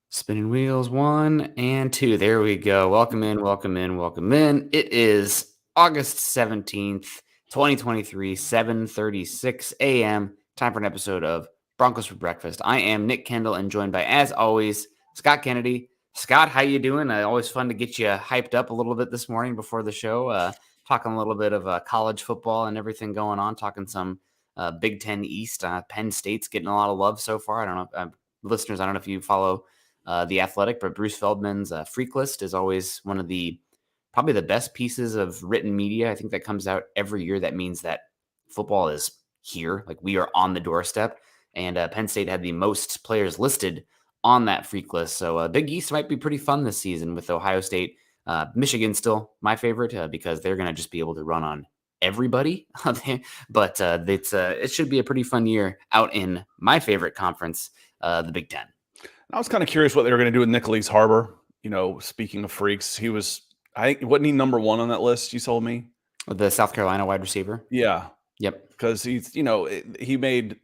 Spinning wheels, 1 and 2. There we go. Welcome in, welcome in, welcome in. It is August 17th, 2023, 7:36 a.m. Time for an episode of Broncos for Breakfast. I am Nick Kendell and joined by, as always, Scott Kennedy. Scott, how you doing? Always fun to get you hyped up a little bit this morning before the show. Talking a little bit of college football and everything going on. Talking some Big Ten East. Penn State's getting a lot of love so far. I don't know, listeners, I don't know if you follow The Athletic, but Bruce Feldman's Freak List is always one of probably the best pieces of written media. I think that comes out every year. That means that football is here, like we are on the doorstep. And Penn State had the most players listed on that Freak List. So Big East might be pretty fun this season with Ohio State. Michigan still my favorite because they're going to just be able to run on everybody. But it should be a pretty fun year out in my favorite conference, the Big Ten. I was kind of curious what they were going to do with Nicholas Harbor. Speaking of freaks, wasn't he number one on that list you told me? The South Carolina wide receiver? Yeah. Yep. Because he made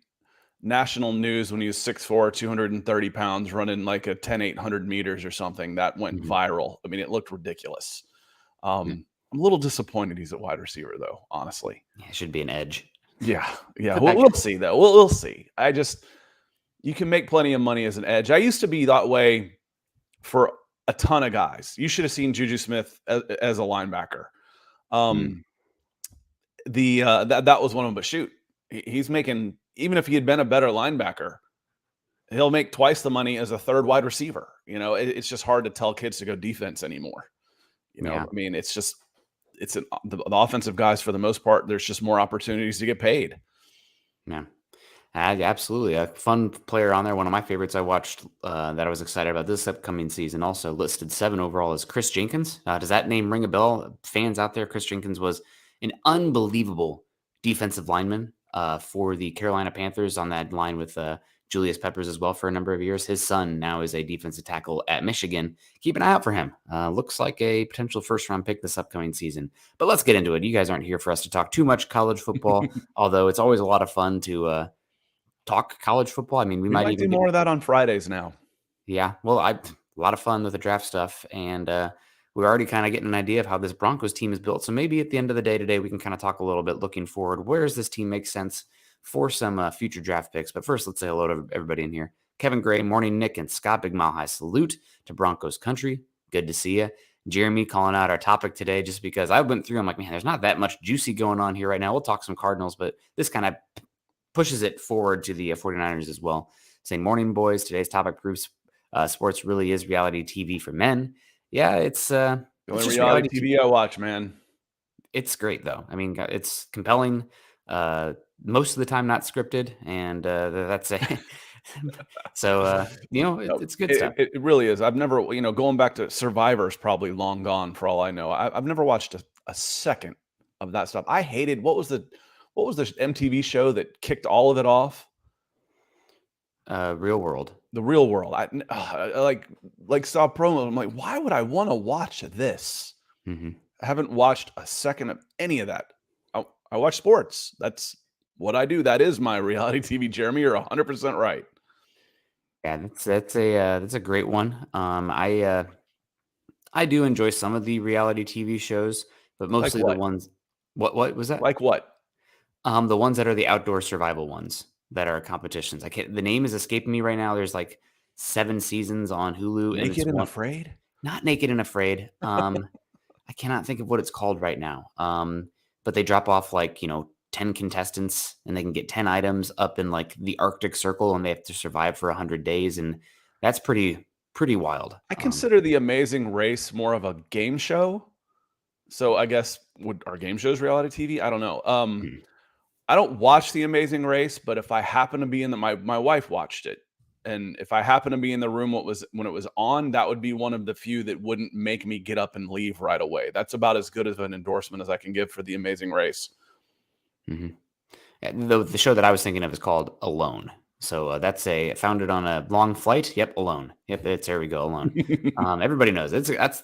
national news when he was 6'4", 230 pounds, running like a 10-800 meters or something. That went viral. I mean, it looked ridiculous. I'm a little disappointed he's a wide receiver, though, honestly. Yeah, it should be an edge. Yeah. We'll see, though. We'll see. You can make plenty of money as an edge. I used to be that way for a ton of guys. You should have seen Juju Smith as a linebacker. That was one of them. But shoot, he's making, even if he had been a better linebacker, he'll make twice the money as a third wide receiver. It's just hard to tell kids to go defense anymore. I mean, the offensive guys for the most part. There's just more opportunities to get paid. Yeah. Absolutely. A fun player on there. One of my favorites I watched that I was excited about this upcoming season, also listed 7 overall, is Chris Jenkins. Does that name ring a bell? Fans out there, Chris Jenkins was an unbelievable defensive lineman for the Carolina Panthers, on that line with Julius Peppers as well for a number of years. His son now is a defensive tackle at Michigan. Keep an eye out for him. Looks like a potential first-round pick this upcoming season. But let's get into it. You guys aren't here for us to talk too much college football, although it's always a lot of fun to talk college football. I mean, we might even do more of that on Fridays now. Yeah. Well, a lot of fun with the draft stuff. And we're already kind of getting an idea of how this Broncos team is built. So maybe at the end of the day today, we can kind of talk a little bit looking forward. Where does this team make sense for some future draft picks? But first, let's say hello to everybody in here. Kevin Gray, morning, Nick and Scott, big mile high salute to Broncos country. Good to see you. Jeremy calling out our topic today just because I went through, I'm like, man, there's not that much juicy going on here right now. We'll talk some Cardinals, but this kind of pushes it forward to the 49ers as well. Saying, morning, boys. Today's topic proves sports really is reality TV for men. Yeah, it's the only reality TV I watch, man. It's great, though. I mean, it's compelling. Most of the time, not scripted, and that's it. So, it's good stuff. It really is. I've never, going back to Survivor's probably long gone for all I know. I've never watched a second of that stuff. I hated, what was the MTV show that kicked all of it off? Real World. The Real World. I saw a promo. I'm like, why would I want to watch this? I haven't watched a second of any of that. I watch sports. That's what I do. That is my reality TV. Jeremy, you're 100% right. Yeah, that's a great one. I do enjoy some of the reality TV shows, but mostly the ones. What was that? Like what? The ones that are the outdoor survival ones that are competitions. The name is escaping me right now. There's like 7 seasons on Hulu. Naked and Afraid? Not Naked and Afraid. I cannot think of what it's called right now. But they drop off 10 contestants and they can get 10 items up in like the Arctic Circle and they have to survive for 100 days. And that's pretty wild. I consider The Amazing Race more of a game show. So I guess are game shows reality TV? I don't know. I don't watch The Amazing Race, but if I happen to be in my wife watched it. And if I happen to be in the room when it was on, that would be one of the few that wouldn't make me get up and leave right away. That's about as good of an endorsement as I can give for The Amazing Race. The show that I was thinking of is called Alone. So that's founded on a long flight. Yep, Alone. Yep, there we go, Alone. Everybody knows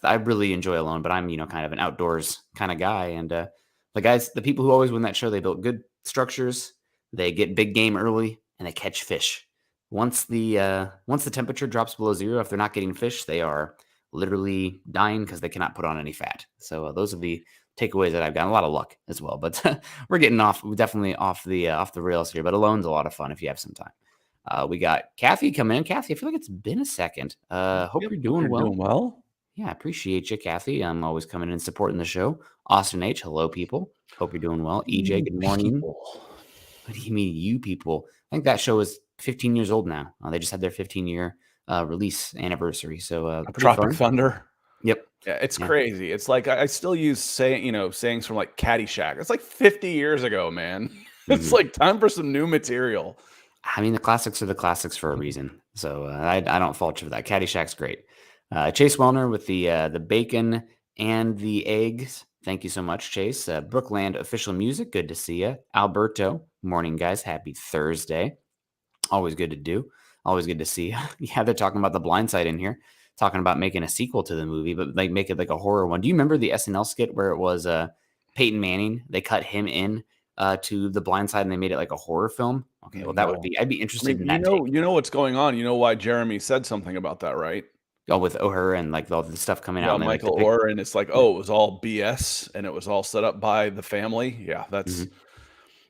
I really enjoy Alone, but I'm kind of an outdoors kind of guy. And the people who always win that show, they built good structures, they get big game early, and they catch fish. once the temperature drops below zero, if they're not getting fish, they are literally dying because they cannot put on any fat. So those are the takeaways that I've gotten. A lot of luck as well, but we're getting definitely off the rails here. But Alone's a lot of fun if you have some time. We got Kathy coming in. Kathy, I feel like it's been a second. Hope Yep, you're doing well. Doing well. Yeah, I appreciate you, Kathy. I'm always coming in and supporting the show. Austin H, hello, people. Hope you're doing well. EJ, good morning. What do you mean, you people? I think that show is 15 years old now. They just had their 15-year release anniversary. So pretty Tropic fun. Thunder. Yep. Yeah, it's crazy. It's like I still use sayings from like Caddyshack. It's like 50 years ago, man. It's like time for some new material. I mean, the classics are the classics for a reason. So I don't fault you for that. Caddyshack's great. Chase Wellner with the bacon and the eggs. Thank you so much, Chase. Brookland official music. Good to see you. Alberto. Morning, guys. Happy Thursday. Always good to do. Always good to see. Yeah, they're talking about The Blind Side in here. Talking about making a sequel to the movie, but like make it like a horror one. Do you remember the SNL skit where it was Peyton Manning? They cut him in to The Blind Side and they made it like a horror film. Okay, well, that would be. I'd be interested in that. You know what's going on. You know why Jeremy said something about that, right? Oh, with O'Hare and like all the stuff coming out. And Michael Orr, and it's like, oh, it was all BS, and it was all set up by the family. Yeah, that's.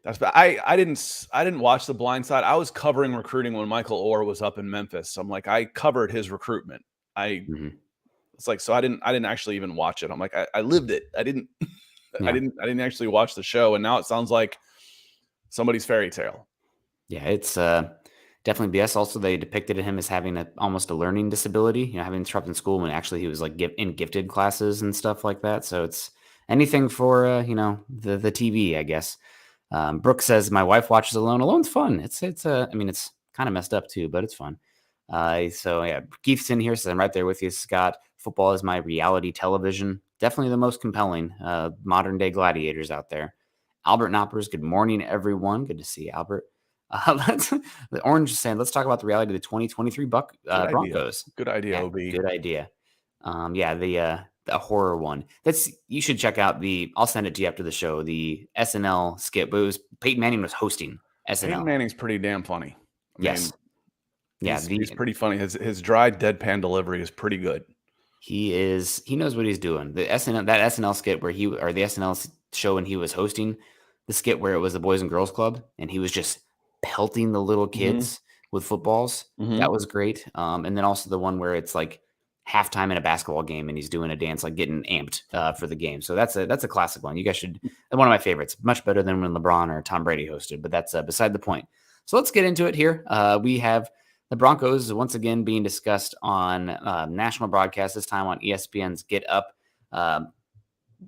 I didn't watch The Blind Side. I was covering recruiting when Michael Orr was up in Memphis. So I'm like, I covered his recruitment. It's like, so I didn't actually even watch it. I'm like, I lived it. I didn't actually watch the show. And now it sounds like somebody's fairy tale. Yeah, it's definitely BS. Also, they depicted him as having almost a learning disability, having disrupted school when actually he was like in gifted classes and stuff like that. So it's anything for, the TV, I guess. Brooke says, my wife watches Alone. Alone's fun. It's kind of messed up too, but it's fun. So yeah, Keith's in here says, I'm right there with you, Scott. Football is my reality television. Definitely the most compelling modern day gladiators out there. Albert Knoppers, good morning, everyone. Good to see you, Albert. The Orange is saying, let's talk about the reality of the 2023 Broncos. Good idea, OB. Good idea. The horror one. You should check out I'll send it to you after the show. The SNL skit, but it was Peyton Manning was hosting SNL. Peyton Manning's pretty damn funny. Yes. He's pretty funny. His dry deadpan delivery is pretty good. He knows what he's doing. That SNL skit where the SNL show when he was hosting the skit where it was the Boys and Girls Club and he was just pelting the little kids with footballs. That was great. And then also the one where it's like halftime in a basketball game and he's doing a dance, like getting amped for the game. So that's a classic one. You guys should, one of my favorites, much better than when LeBron or Tom Brady hosted, but that's beside the point. So let's get into it here. We have the Broncos once again being discussed on national broadcast, this time on ESPN's Get Up.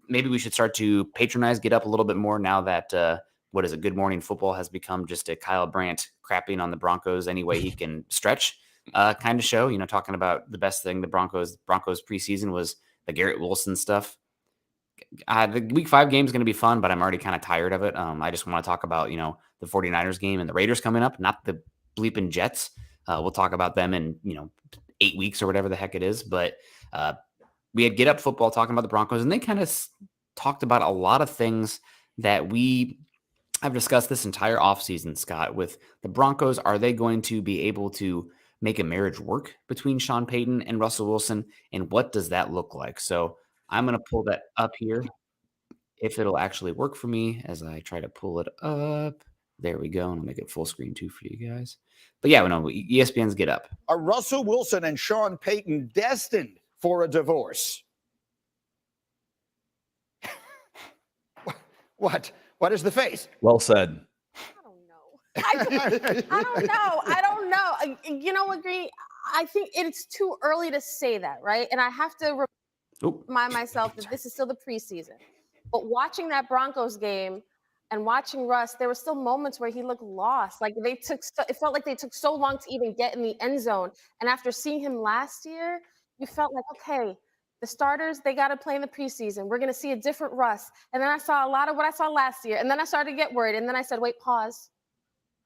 Maybe we should start to patronize Get Up a little bit more now that Good Morning Football has become just a Kyle Brandt crapping on the Broncos any way he can stretch kind of show. Talking about the best thing the Broncos preseason was the Garrett Wilson stuff. The week 5 game is going to be fun, but I'm already kind of tired of it. I just want to talk about, the 49ers game and the Raiders coming up, not the bleeping Jets. We'll talk about them in, 8 weeks or whatever the heck it is. But we had Get Up Football talking about the Broncos, and they kind of talked about a lot of things that I've discussed this entire offseason, Scott, with the Broncos. Are they going to be able to make a marriage work between Sean Payton and Russell Wilson? And what does that look like? So I'm going to pull that up here if it'll actually work for me as I try to pull it up. There we go. And I'll make it full screen too for you guys. But yeah, ESPN's Get Up. Are Russell Wilson and Sean Payton destined for a divorce? What? What is the face? Well said. I don't know. You know what, Green? I think it's too early to say that, right? And I have to remind myself that this is still the preseason. But watching that Broncos game and watching Russ, there were still moments where he looked lost. Like it felt like they took so long to even get in the end zone. And after seeing him last year, you felt like, okay, the starters, they got to play in the preseason. We're going to see a different Russ. And then I saw a lot of what I saw last year. And then I started to get worried. And then I said, wait, pause.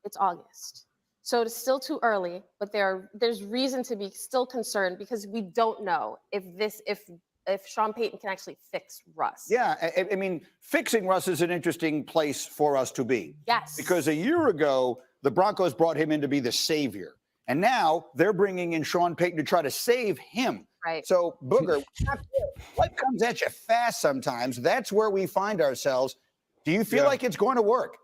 It's August. So it's still too early, but there's reason to be still concerned because we don't know if Sean Payton can actually fix Russ. Yeah, I mean, fixing Russ is an interesting place for us to be. Yes. Because a year ago, the Broncos brought him in to be the savior. And now they're bringing in Sean Payton to try to save him. Right. So, Booger, life comes at you fast sometimes. That's where we find ourselves. Do you feel like it's going to work?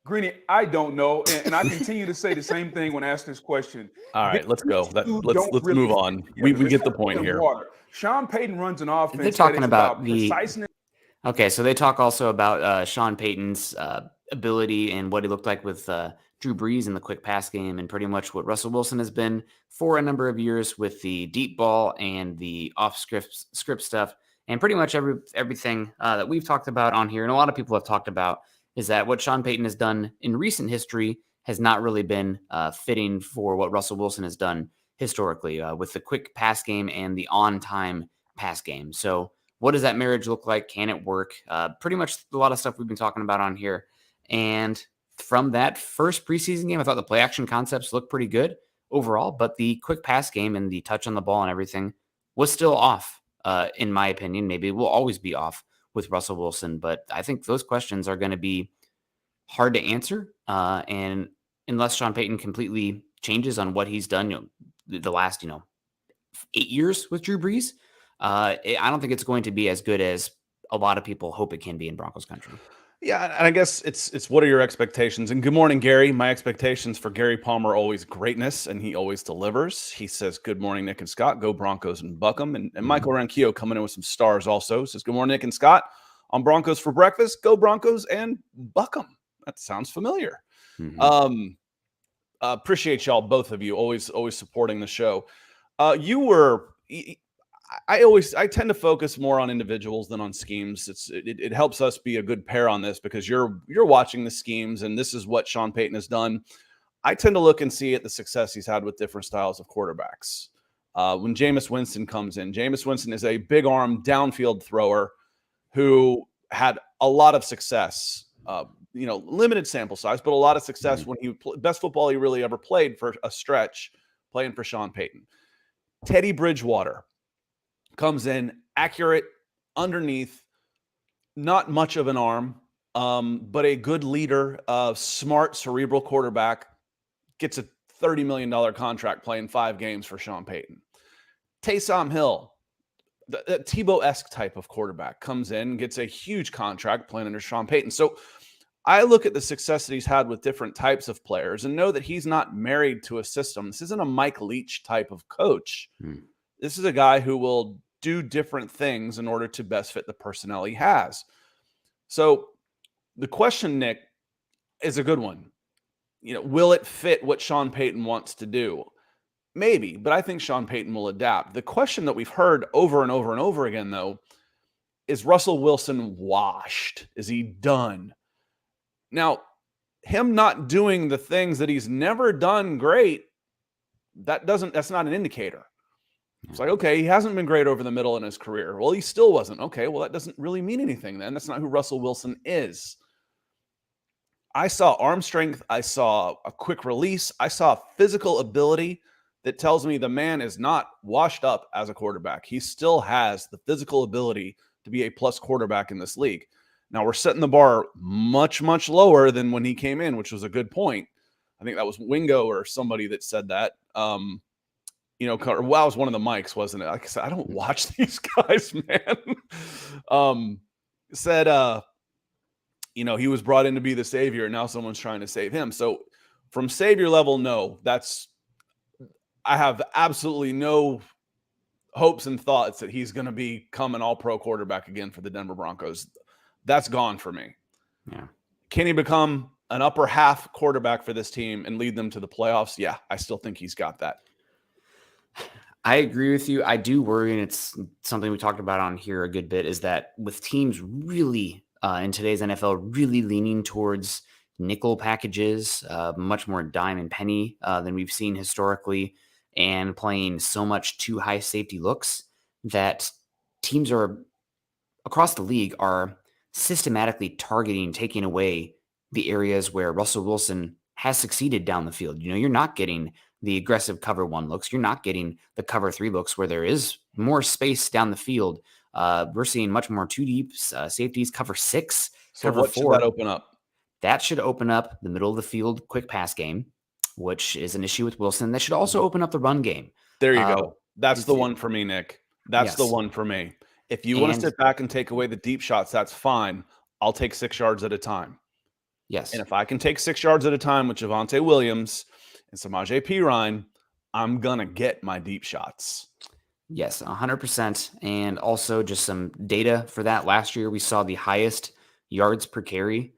Greeny, I don't know, and I continue to say the same thing when asked this question. All right, let's go. Let's Really move on. We get the point here. Sean Payton runs an offense. They're talking about preciseness. Okay, so they talk also about Sean Payton's ability and what he looked like with Drew Brees in the quick pass game, and pretty much what Russell Wilson has been for a number of years with the deep ball and the script stuff, and pretty much everything that we've talked about on here, and a lot of people have talked about, is that what Sean Payton has done in recent history has not really been fitting for what Russell Wilson has done historically with the quick pass game and the on-time pass game. So what does that marriage look like? Can it work? Pretty much a lot of stuff we've been talking about on here. And from that first preseason game, I thought the play action concepts looked pretty good overall, but the quick pass game and the touch on the ball and everything was still off, in my opinion. Maybe it will always be off with Russell Wilson, but I think those questions are going to be hard to answer. And unless Sean Payton completely changes on what he's done, the last, 8 years with Drew Brees, I don't think it's going to be as good as a lot of people hope it can be in Broncos country. Yeah, and I guess it's what are your expectations? And good morning, Gary. My expectations for Gary Palmer are always greatness, and he always delivers. He says, good morning, Nick and Scott. Go Broncos and buck 'em. And Michael Ranquillo coming in with some stars also. Says, good morning, Nick and Scott. On Broncos for breakfast. Go Broncos and buck 'em. That sounds familiar. Appreciate y'all, both of you, always supporting the show. I tend to focus more on individuals than on schemes. It helps us be a good pair on this because you're watching the schemes, and this is what Sean Payton has done. I tend to look and see at the success he's had with different styles of quarterbacks. When Jameis Winston comes in, Jameis Winston is a big arm downfield thrower who had a lot of success. Limited sample size, but a lot of success when he best football he really ever played for a stretch, playing for Sean Payton. Teddy Bridgewater comes in accurate underneath, not much of an arm, but a good leader, smart, cerebral quarterback, gets a $30 million contract playing 5 games for Sean Payton. Taysom Hill, the Tebow-esque type of quarterback, comes in, gets a huge contract playing under Sean Payton. So I look at the success that he's had with different types of players and know that he's not married to a system. This isn't a Mike Leach type of coach. This is a guy who will do different things in order to best fit the personnel he has. So the question, Nick, is a good one. Will it fit what Sean Payton wants to do? Maybe, but I think Sean Payton will adapt. The question that we've heard over and over and over again, though, is Russell Wilson washed? Is he done? Now, him not doing the things that he's never done great, that's not an indicator. It's like, okay, he hasn't been great over the middle in his career. Well, he still wasn't. Okay, well, that doesn't really mean anything then. That's not who Russell Wilson is. I saw arm strength. I saw a quick release. I saw physical ability that tells me the man is not washed up as a quarterback. He still has the physical ability to be a plus quarterback in this league. Now, we're setting the bar much, much lower than when he came in, which was a good point. I think that was Wingo or somebody that said that. It was one of the mics, wasn't it? Like I said, I don't watch these guys, man. He was brought in to be the savior, and now someone's trying to save him. So from savior level, no, I have absolutely no hopes and thoughts that he's going to become an all-pro quarterback again for the Denver Broncos. That's gone for me. Yeah. Can he become an upper half quarterback for this team and lead them to the playoffs? Yeah, I still think he's got that. I agree with you. I do worry, and it's something we talked about on here a good bit, is that with teams really in today's NFL really leaning towards nickel packages, much more dime and penny than we've seen historically, and playing so much too high safety looks, that teams across the league are systematically targeting, taking away the areas where Russell Wilson has succeeded down the field. You're not getting the aggressive cover 1 looks. You're not getting the cover 3 looks where there is more space down the field. We're seeing much more 2 deep safeties, cover 6, So cover what 4. should that open up? That should open up the middle of the field quick pass game, which is an issue with Wilson. That should also open up the run game. There you go. That's the one for me, Nick. That's the Yes. one for me. If you want to sit back and take away the deep shots, that's fine. I'll take 6 yards at a time. Yes. And if I can take 6 yards at a time with Javonte Williams and Samaje Perine, I'm going to get my deep shots. Yes, 100%. And also just some data for that. Last year, we saw the highest yards per carry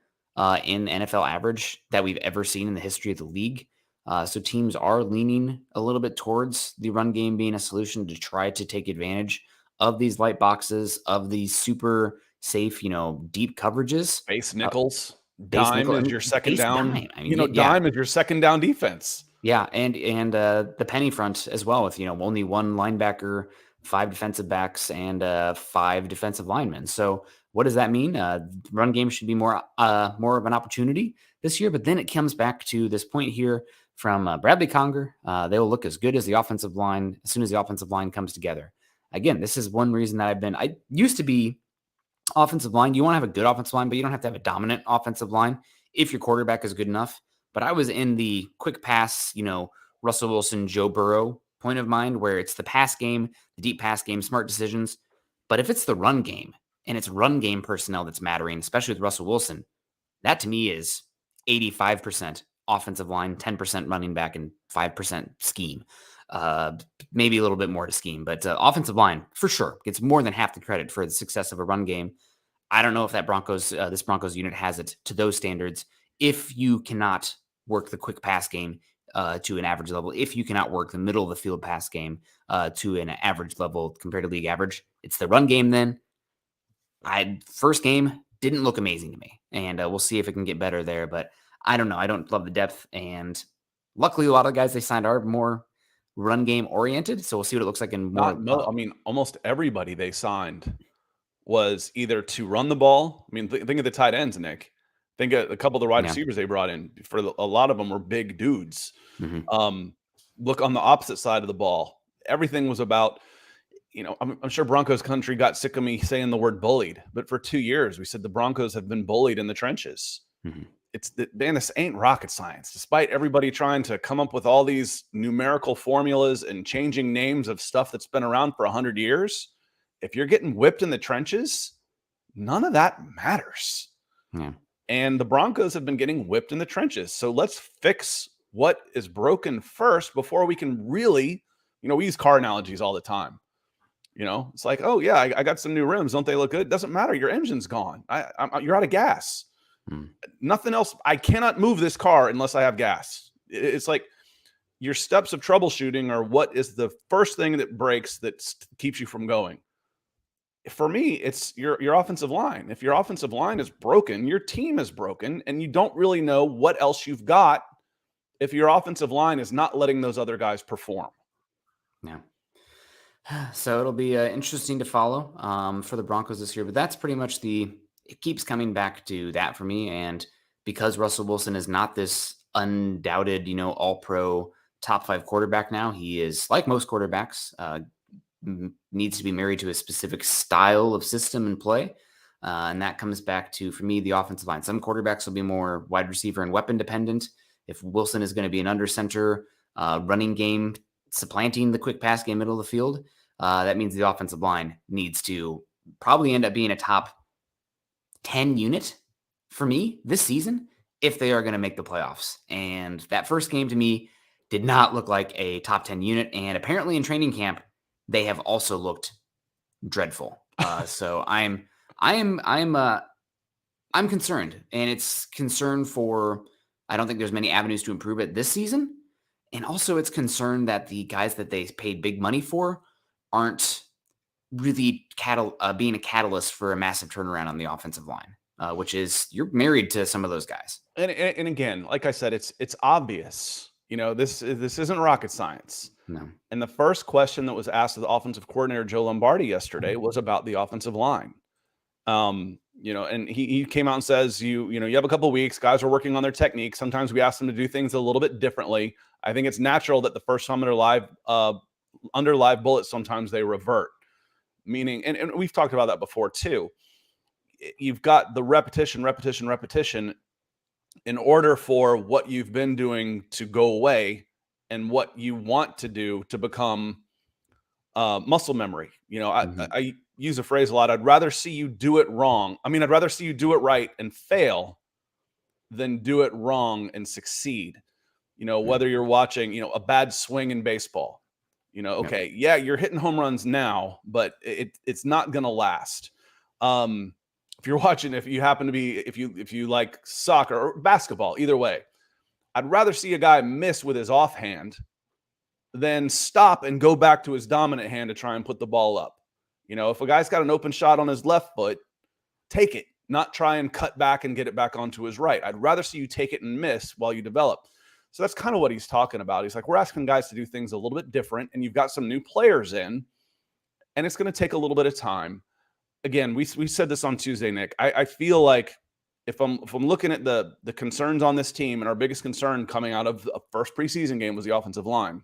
in NFL average that we've ever seen in the history of the league. So teams are leaning a little bit towards the run game being a solution to try to take advantage of these light boxes, of these super safe, deep coverages. Base nickels. Dime is your second down. Dime. Dime is your second down defense. Yeah, and the penny front as well, with only one linebacker, 5 defensive backs, and 5 defensive linemen. So what does that mean? Run game should be more of an opportunity this year. But then it comes back to this point here from Bradley Conger. They will look as good as the offensive line as soon as the offensive line comes together. Again, this is one reason that I used to be offensive line. You want to have a good offensive line, but you don't have to have a dominant offensive line if your quarterback is good enough. But I was in the quick pass, Russell Wilson, Joe Burrow point of mind, where it's the pass game, the deep pass game, smart decisions. But if it's the run game and it's run game personnel that's mattering, especially with Russell Wilson, that to me is 85% offensive line, 10% running back, and 5% scheme. Maybe a little bit more to scheme, but offensive line for sure gets more than half the credit for the success of a run game. I don't know if that this Broncos unit has it to those standards. If you cannot work the quick pass game to an average level, if you cannot work the middle of the field pass game to an average level compared to league average, it's the run game. Then first game didn't look amazing to me, and we'll see if it can get better there. But I don't know. I don't love the depth, and luckily a lot of the guys they signed are more run game oriented. So we'll see what it looks like in more. Almost everybody they signed was either to run the ball. I mean, think of the tight ends, Nick. Think of a couple of the wide receivers they brought in. A lot of them were big dudes. Mm-hmm. Look on the opposite side of the ball. Everything was about, I'm sure Broncos country got sick of me saying the word bullied, but for 2 years we said the Broncos have been bullied in the trenches. Mm-hmm. This ain't rocket science. Despite everybody trying to come up with all these numerical formulas and changing names of stuff that's been around for 100 years, if you're getting whipped in the trenches, none of that matters. Yeah. And the Broncos have been getting whipped in the trenches. So let's fix what is broken first before we can really, we use car analogies all the time. It's like, oh yeah, I got some new rims. Don't they look good? Doesn't matter. Your engine's gone. You're out of gas. Nothing else. I cannot move this car unless I have gas. It's like your steps of troubleshooting are what is the first thing that breaks that keeps you from going. For me, it's your offensive line. If your offensive line is broken, your team is broken, and you don't really know what else you've got if your offensive line is not letting those other guys perform. Yeah. So it'll be interesting to follow for the Broncos this year, but that's pretty much it keeps coming back to that for me. And because Russell Wilson is not this undoubted, all-pro top 5 quarterback now, he is, like most quarterbacks, needs to be married to a specific style of system and play. And that comes back to, for me, the offensive line. Some quarterbacks will be more wide receiver and weapon dependent. If Wilson is going to be an under center running game, supplanting the quick pass game, middle of the field, that means the offensive line needs to probably end up being a top 10 unit for me this season if they are going to make the playoffs. And that first game to me did not look like a top 10 unit. And apparently in training camp, they have also looked dreadful. So I'm concerned, and it's concern for, I don't think there's many avenues to improve it this season. And also it's concern that the guys that they paid big money for aren't really being a catalyst for a massive turnaround on the offensive line, which is, you're married to some of those guys. And again, like I said, it's obvious. This isn't rocket science. No. And the first question that was asked of the offensive coordinator, Joe Lombardi, yesterday was about the offensive line. And he came out and says, you have a couple of weeks, guys are working on their technique. Sometimes we ask them to do things a little bit differently. I think it's natural that the first time under live bullets, sometimes they revert. Meaning, and we've talked about that before too. You've got the repetition. in order for what you've been doing to go away and what you want to do to become muscle memory. I use a phrase a lot. I'd rather see you do it wrong. I mean, I'd rather see you do it right and fail than do it wrong and succeed. Whether you're watching, a bad swing in baseball, okay, yeah, you're hitting home runs now, but it's not going to last. If you're watching, if you like soccer or basketball, either way, I'd rather see a guy miss with his offhand than stop and go back to his dominant hand to try and put the ball up. If a guy's got an open shot on his left foot, take it, not try and cut back and get it back onto his right. I'd rather see you take it and miss while you develop. So that's kind of what he's talking about. He's like, we're asking guys to do things a little bit different, and you've got some new players in, and it's going to take a little bit of time. Again, we said this on Tuesday, Nick. I feel like if I'm looking at the concerns on this team, and our biggest concern coming out of the first preseason game was the offensive line,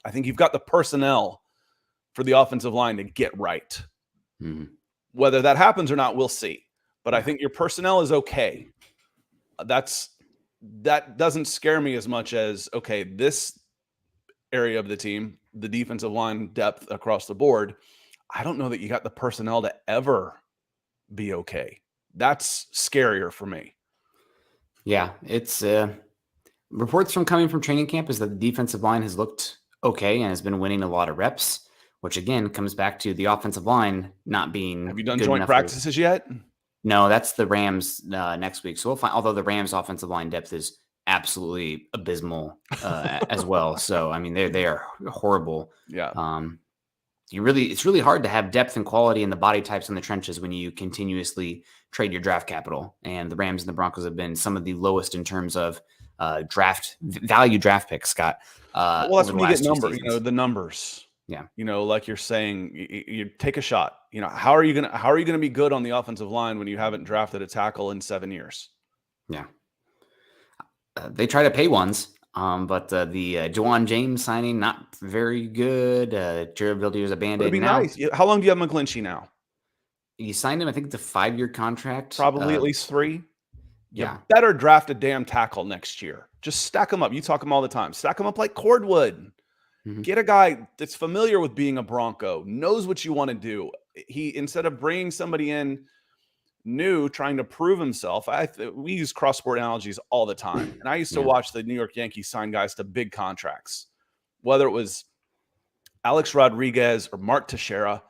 I think you've got the personnel for the offensive line to get right. Mm-hmm. Whether that happens or not, we'll see. But I think your personnel is okay. That doesn't scare me as much as, okay, this area of the team, the defensive line depth across the board, I don't know that you got the personnel to ever be okay. That's scarier for me. Yeah, it's reports coming from training camp is that the defensive line has looked okay and has been winning a lot of reps, which again comes back to the offensive line not being. Have you done joint practices yet? No, that's the Rams next week. So we'll find. Although the Rams' offensive line depth is absolutely abysmal as well. So I mean, they are horrible. Yeah. It's really hard to have depth and quality in the body types in the trenches when you continuously trade your draft capital. And the Rams and the Broncos have been some of the lowest in terms of draft picks, Scott. Well, that's when you get numbers, the numbers. Yeah. Like you're saying, you take a shot. How are you gonna be good on the offensive line when you haven't drafted a tackle in 7 years? Yeah. They try to pay ones. But the Juwan James signing, not very good. Jared Villiers abandoned. It'd be nice. How long do you have McGlinchey now? You signed him, I think it's a 5-year contract. Probably at least 3. Yeah. You better draft a damn tackle next year. Just stack them up. You talk them all the time. Stack them up like cordwood. Mm-hmm. Get a guy that's familiar with being a Bronco, knows what you want to do. Instead of bringing somebody in new, trying to prove himself. We use cross-sport analogies all the time. And I used to watch the New York Yankees sign guys to big contracts, whether it was Alex Rodriguez or Mark Teixeira,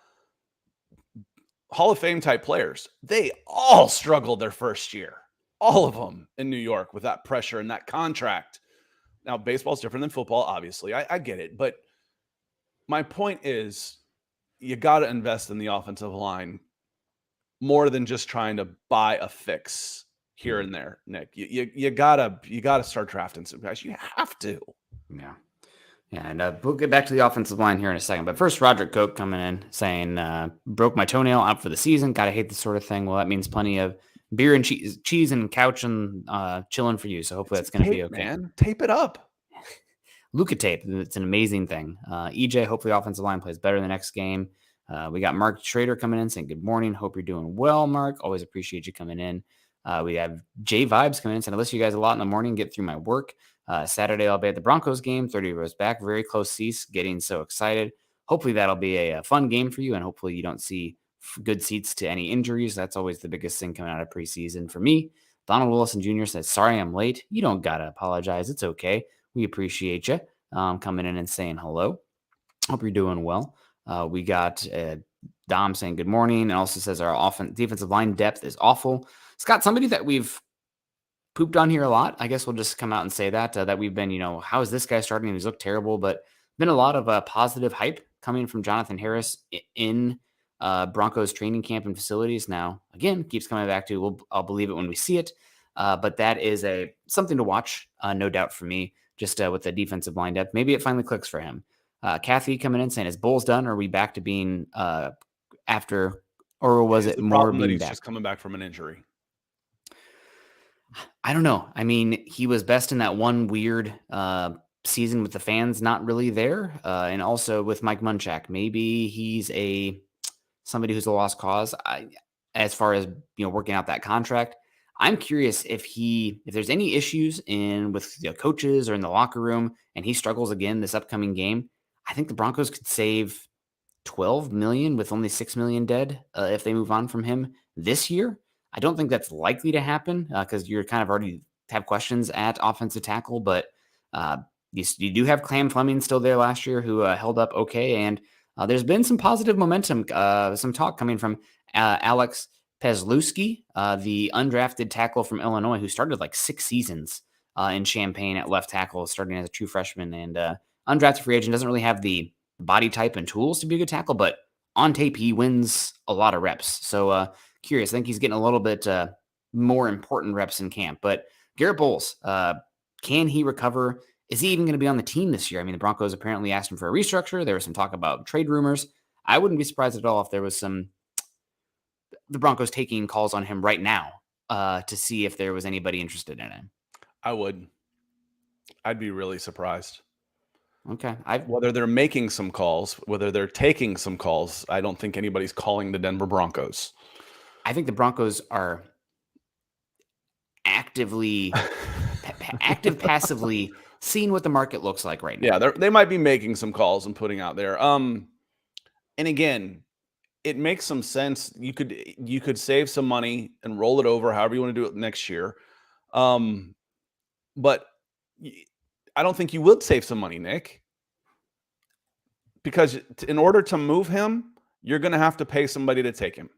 Hall of Fame type players. They all struggled their first year, all of them in New York with that pressure and that contract. Now, baseball's different than football, obviously. I get it. But my point is you got to invest in the offensive line more than just trying to buy a fix here and there, Nick. You gotta start drafting some guys. You have to. Yeah. And we'll get back to the offensive line here in a second. But first, Roderick Coke coming in saying, broke my toenail, out for the season. Gotta hate this sort of thing. Well, that means plenty of beer and cheese and couch and chilling for you. So hopefully that's going to be okay. Man. Tape it up. Luca tape. It's an amazing thing. EJ, hopefully offensive line plays better in the next game. We got Mark Schrader coming in saying good morning. Hope you're doing well, Mark. Always appreciate you coming in. We have Jay Vibes coming in saying I listen to you guys a lot in the morning, get through my work. Saturday, I'll be at the Broncos game, 30 rows back, very close seats, getting so excited. Hopefully that'll be a fun game for you, and hopefully you don't see good seats to any injuries. That's always the biggest thing coming out of preseason for me. Donald Wilson Jr. says, sorry I'm late. You don't got to apologize. It's okay. We appreciate you coming in and saying hello. Hope you're doing well. We got Dom saying good morning, and also says our defensive line depth is awful. Scott, somebody that we've pooped on here a lot. I guess we'll just come out and say that we've been, how is this guy starting? He's looked terrible, but been a lot of positive hype coming from Jonathan Harris in Broncos training camp and facilities. Now, again, keeps coming back to I'll believe it when we see it, but that is something to watch, no doubt for me. Just with the defensive line depth, maybe it finally clicks for him. Kathy coming in saying, "Is Bulls done? Or are we back to being after, or was it more being he's back? Just coming back from an injury?" I don't know. I mean, he was best in that one weird season with the fans not really there, and also with Mike Munchak. Maybe he's somebody who's a lost cause. As far as working out that contract, I'm curious if there's any issues with the coaches or in the locker room, and he struggles again this upcoming game. I think the Broncos could save 12 million with only 6 million dead if they move on from him this year. I don't think that's likely to happen because you're kind of already have questions at offensive tackle, but you do have Cam Fleming still there last year who held up okay, and there's been some positive momentum, some talk coming from Alex Pezlowski, the undrafted tackle from Illinois who started like 6 seasons in Champaign at left tackle, starting as a true freshman, and undrafted free agent, doesn't really have the body type and tools to be a good tackle, but on tape, he wins a lot of reps. So curious. I think he's getting a little bit more important reps in camp. But Garrett Bowles, can he recover? Is he even going to be on the team this year? I mean, the Broncos apparently asked him for a restructure. There was some talk about trade rumors. I wouldn't be surprised at all if there was the Broncos taking calls on him right now to see if there was anybody interested in him. I would. I'd be really surprised. Okay. Whether they're making some calls, whether they're taking some calls, I don't think anybody's calling the Denver Broncos. I think the Broncos are passively seeing what the market looks like right now. Yeah, they might be making some calls and putting out there. And again, it makes some sense. You could save some money and roll it over however you want to do it next year. But I don't think you would save some money, Nick, because in order to move him, you're going to have to pay somebody to take him.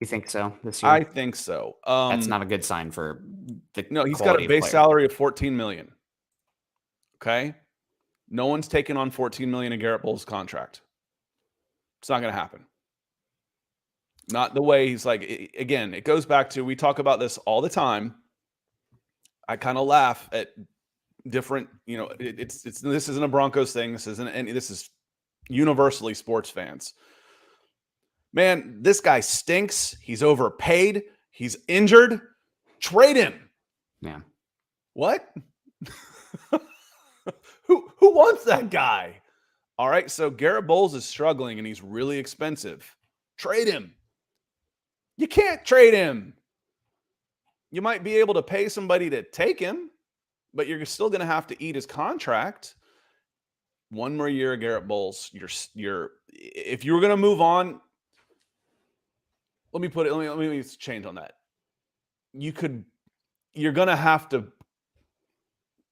You think so this year? I think so. That's not a good sign for the No, he's got a base salary of $14 million. Okay? No one's taking on $14 million in Garrett Bowles' contract. It's not going to happen. Not the way he's like, again, it goes back to, we talk about this all the time. I kind of laugh at different, this isn't a Broncos thing. This is universally sports fans. Man, this guy stinks. He's overpaid. He's injured. Trade him. Yeah. What? Who wants that guy? All right, so Garrett Bowles is struggling and he's really expensive. Trade him. You can't trade him. You might be able to pay somebody to take him, but you're still going to have to eat his contract. One more year of Garrett Bowles. If you were going to move on, let me change on that. You're going to have to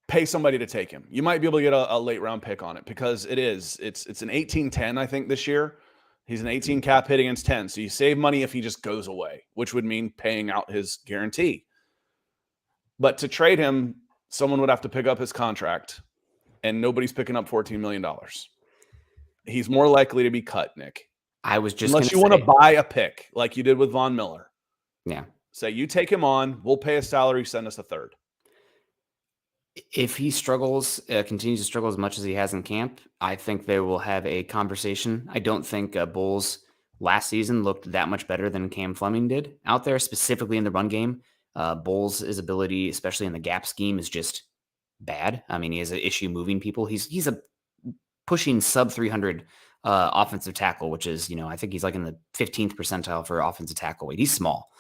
pay somebody to take him. You might be able to get a late round pick on it because it's an 18-10, I think, this year. He's an 18 cap hit against 10. So you save money if he just goes away, which would mean paying out his guarantee. But to trade him, someone would have to pick up his contract, and nobody's picking up $14 million. He's more likely to be cut, Nick. I was just unless you want to buy a pick like you did with Von Miller. Yeah. Say, you take him on, we'll pay a salary, send us a third. If he struggles, continues to struggle as much as he has in camp, I think they will have a conversation. I don't think Bowles last season looked that much better than Cam Fleming did out there, specifically in the run game. Bowles' ability, especially in the gap scheme, is just bad. I mean, he has an issue moving people. He's a pushing sub 300 offensive tackle, which is, I think he's like in the 15th percentile for offensive tackle weight. He's small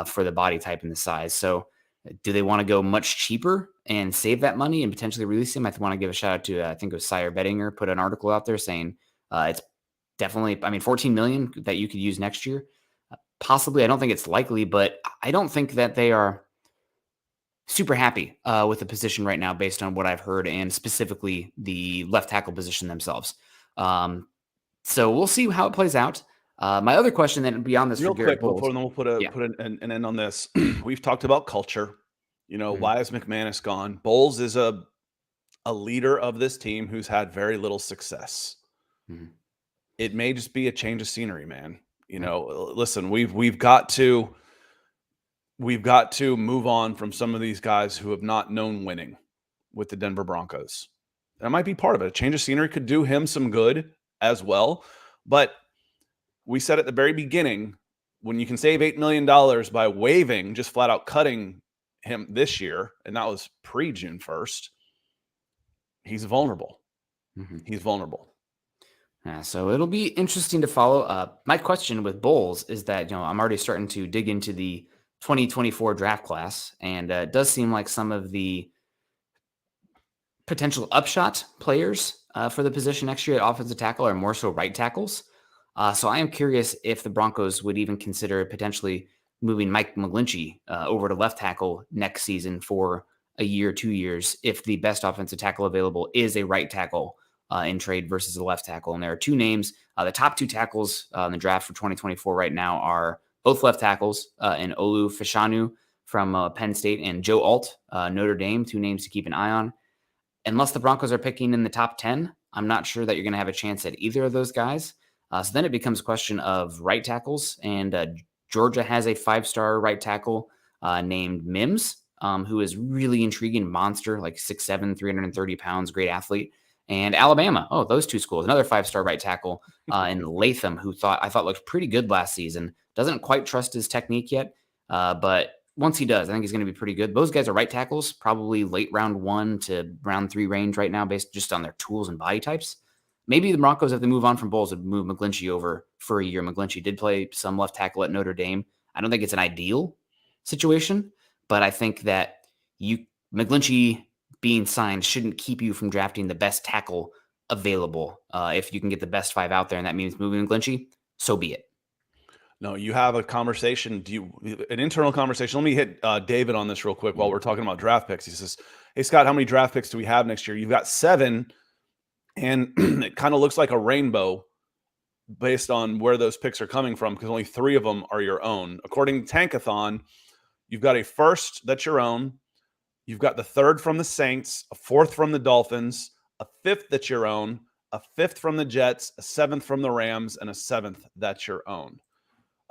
for the body type and the size. So do they want to go much cheaper and save that money and potentially release him? I want to give a shout out to, I think it was Sire Bettinger put an article out there saying it's definitely, $14 million that you could use next year. Possibly. I don't think it's likely, but I don't think that they are super happy with the position right now based on what I've heard, and specifically the left tackle position themselves. So we'll see how it plays out. My other question then beyond this, real for Garrett quick, Bowles, before then we'll put an end on this. We've talked about culture. Why is McManus gone? Bowles is a leader of this team who's had very little success. Mm-hmm. It may just be a change of scenery, man. Listen, we've got to move on from some of these guys who have not known winning with the Denver Broncos. That might be part of it. A change of scenery could do him some good as well. But we said at the very beginning, when you can save $8 million by waiving, just flat out cutting him this year, and that was pre-June 1st, he's vulnerable. Mm-hmm. He's vulnerable. Yeah, so it'll be interesting to follow. My question with Bowles is that, I'm already starting to dig into the 2024 draft class, and it does seem like some of the potential upshot players for the position next year at offensive tackle are more so right tackles. So I am curious if the Broncos would even consider potentially moving Mike McGlinchey over to left tackle next season for a year, 2 years, if the best offensive tackle available is a right tackle in trade versus a left tackle. And there are two names. The top two tackles in the draft for 2024 right now are both left tackles in Olu Fashanu from Penn State and Joe Alt, Notre Dame, two names to keep an eye on. Unless the Broncos are picking in the top 10, I'm not sure that you're going to have a chance at either of those guys. So then it becomes a question of right tackles. And Georgia has a 5-star right tackle named Mims, who is really intriguing monster, like 6'7", 330 pounds, great athlete. And Alabama, those two schools, another 5-star right tackle in Latham, who I thought looked pretty good last season. Doesn't quite trust his technique yet, but once he does, I think he's going to be pretty good. Those guys are right tackles, probably late round 1 to round 3 range right now, based just on their tools and body types. Maybe the Broncos, if they move on from Bowles, would move McGlinchey over for a year. McGlinchey did play some left tackle at Notre Dame. I don't think it's an ideal situation, but I think that McGlinchey being signed shouldn't keep you from drafting the best tackle available. If you can get the best 5 out there, and that means moving McGlinchey, so be it. No, you have a conversation. An internal conversation? Let me hit David on this real quick while we're talking about draft picks. He says, "Hey Scott, how many draft picks do we have next year?" You've got 7, and it kind of looks like a rainbow based on where those picks are coming from, because only 3 of them are your own. According to Tankathon, you've got a 1st that's your own. You've got the 3rd from the Saints, a 4th from the Dolphins, a 5th that's your own, a 5th from the Jets, a 7th from the Rams, and a 7th that's your own.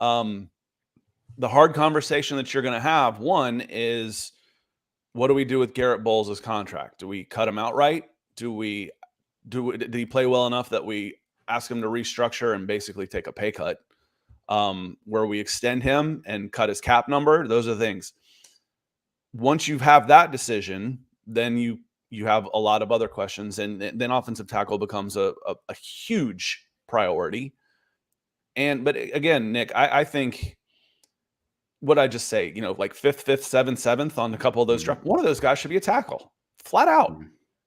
The hard conversation that you're going to have, one, is what do we do with Garrett Bowles' contract? Do we cut him outright? Did he play well enough that we ask him to restructure and basically take a pay cut? Where we extend him and cut his cap number? Those are things. Once you have that decision, then you have a lot of other questions, and then offensive tackle becomes a huge priority. But again, Nick, I think what I just say, like 5th, 7th, 7th on a couple of those drafts, one of those guys should be a tackle, flat out.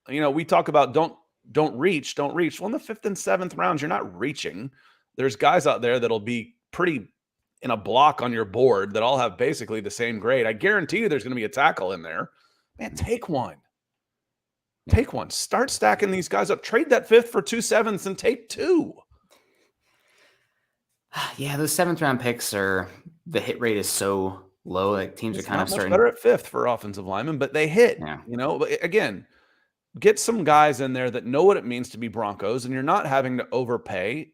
We talk about don't reach. Well, in the 5th and 7th rounds, you're not reaching. There's guys out there that'll be pretty in a block on your board that all have basically the same grade. I guarantee you there's going to be a tackle in there. Man, take one. Start stacking these guys up. Trade that 5th for 2 7ths and take 2. Yeah, those 7th round picks the hit rate is so low. Like teams are kind of starting better at 5th for offensive linemen, but they hit. Yeah. But again, get some guys in there that know what it means to be Broncos, and you're not having to overpay.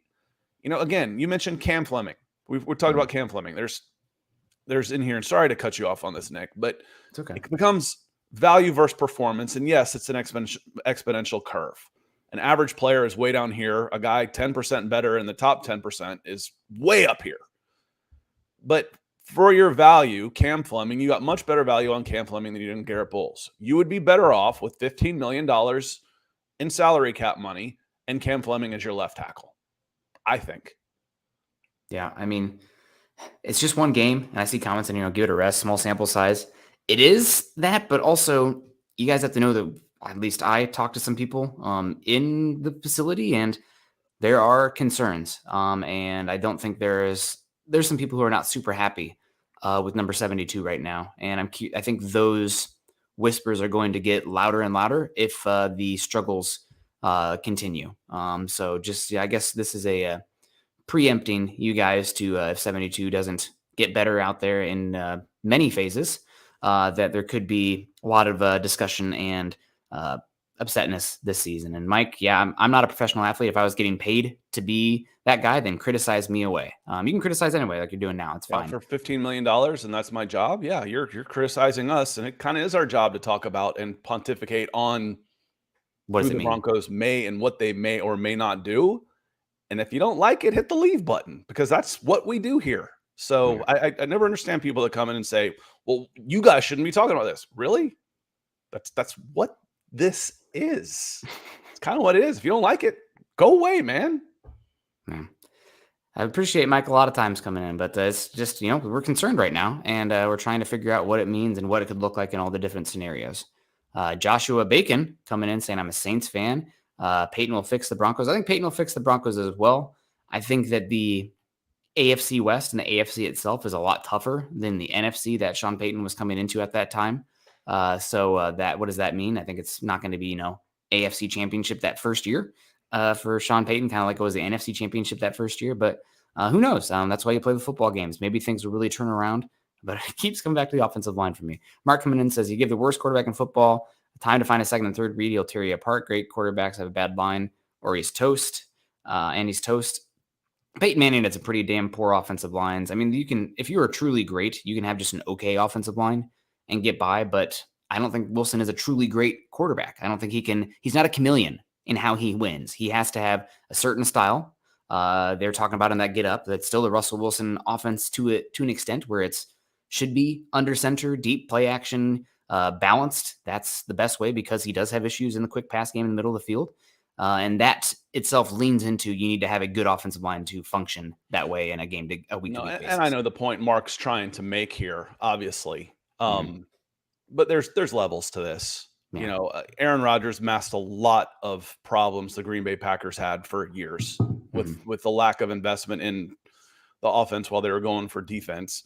Again, you mentioned Cam Fleming. We're talking about Cam Fleming. There's in here, and sorry to cut you off on this, Nick, but it's okay. It becomes value versus performance, and yes, it's an exponential curve. An average player is way down here. A guy 10% better in the top 10% is way up here. But for your value, Cam Fleming, you got much better value on Cam Fleming than you did in Garrett Bowles. You would be better off with $15 million in salary cap money and Cam Fleming as your left tackle, I think. Yeah, I mean, it's just one game, and I see comments and, give it a rest, small sample size. It is that, but also you guys have to know that at least I talked to some people in the facility, and there are concerns. And I don't think there's some people who are not super happy with number 72 right now. And I think those whispers are going to get louder and louder if the struggles continue. So just, I guess this is a preempting you guys to if 72 doesn't get better out there in many phases, that there could be a lot of discussion and upsetness this season. And Mike, yeah, I'm not a professional athlete. If I was getting paid to be that guy, then criticize me away. You can criticize anyway, like you're doing now. It's fine. For $15 million, and that's my job. Yeah, you're criticizing us, and it kind of is our job to talk about and pontificate on what who the Broncos may and what they may or may not do. And if you don't like it, hit the leave button, because that's what we do here. So I never understand people that come in and say, well, you guys shouldn't be talking about this. Really? That's what this is. It's kind of what it is. If you don't like it, go away, man. I appreciate Mike a lot of times coming in, but it's just, we're concerned right now, and we're trying to figure out what it means and what it could look like in all the different scenarios. Joshua Bacon coming in saying, I'm a Saints fan. Payton will fix the Broncos. I think Payton will fix the Broncos as well. I think that the AFC West and the AFC itself is a lot tougher than the NFC that Sean Payton was coming into at that time. So what does that mean? I think it's not going to be, AFC championship that first year for Sean Payton, kind of like it was the NFC championship that first year. But who knows? That's why you play the football games. Maybe things will really turn around. But it keeps coming back to the offensive line for me. Mark coming in says, you give the worst quarterback in football time to find a second and third read, he'll tear you apart. Great quarterbacks have a bad line, or he's toast. And he's toast. Peyton Manning has a pretty damn poor offensive lines. I mean, if you are truly great, you can have just an okay offensive line and get by, but I don't think Wilson is a truly great quarterback. I don't think he's not a chameleon in how he wins. He has to have a certain style. They're talking about in that get up, that's still the Russell Wilson offense to an extent where it's should be under center, deep play action, balanced. That's the best way because he does have issues in the quick pass game in the middle of the field. And that itself leans into you need to have a good offensive line to function that way in a week-to-week basis. And I know the point Mark's trying to make here, obviously. But there's levels to this. Yeah. Aaron Rodgers masked a lot of problems the Green Bay Packers had for years with the lack of investment in the offense while they were going for defense.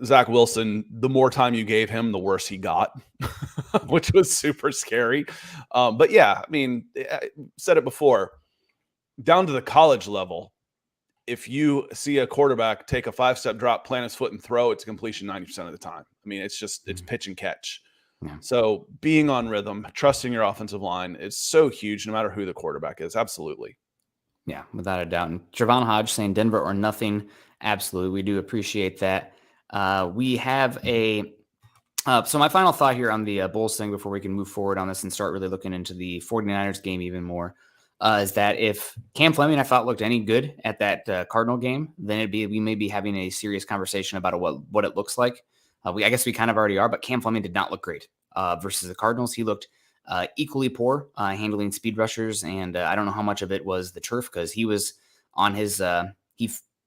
Zach Wilson, the more time you gave him, the worse he got, which was super scary. But yeah, I mean, I said it before, down to the college level, if you see a quarterback take a 5-step drop, plant his foot and throw, it's completion 90% of the time. I mean, it's pitch and catch. Yeah. So being on rhythm, trusting your offensive line is so huge, no matter who the quarterback is. Absolutely. Yeah, without a doubt. And Trevon Hodge saying Denver or nothing. Absolutely. We do appreciate that. We have so my final thought here on the Bulls thing before we can move forward on this and start really looking into the 49ers game even more, is that if Cam Fleming, I thought, looked any good at that Cardinal game, then we may be having a serious conversation about what it looks like. I guess we kind of already are, but Cam Fleming did not look great versus the Cardinals. He looked equally poor handling speed rushers, and I don't know how much of it was the turf because he was on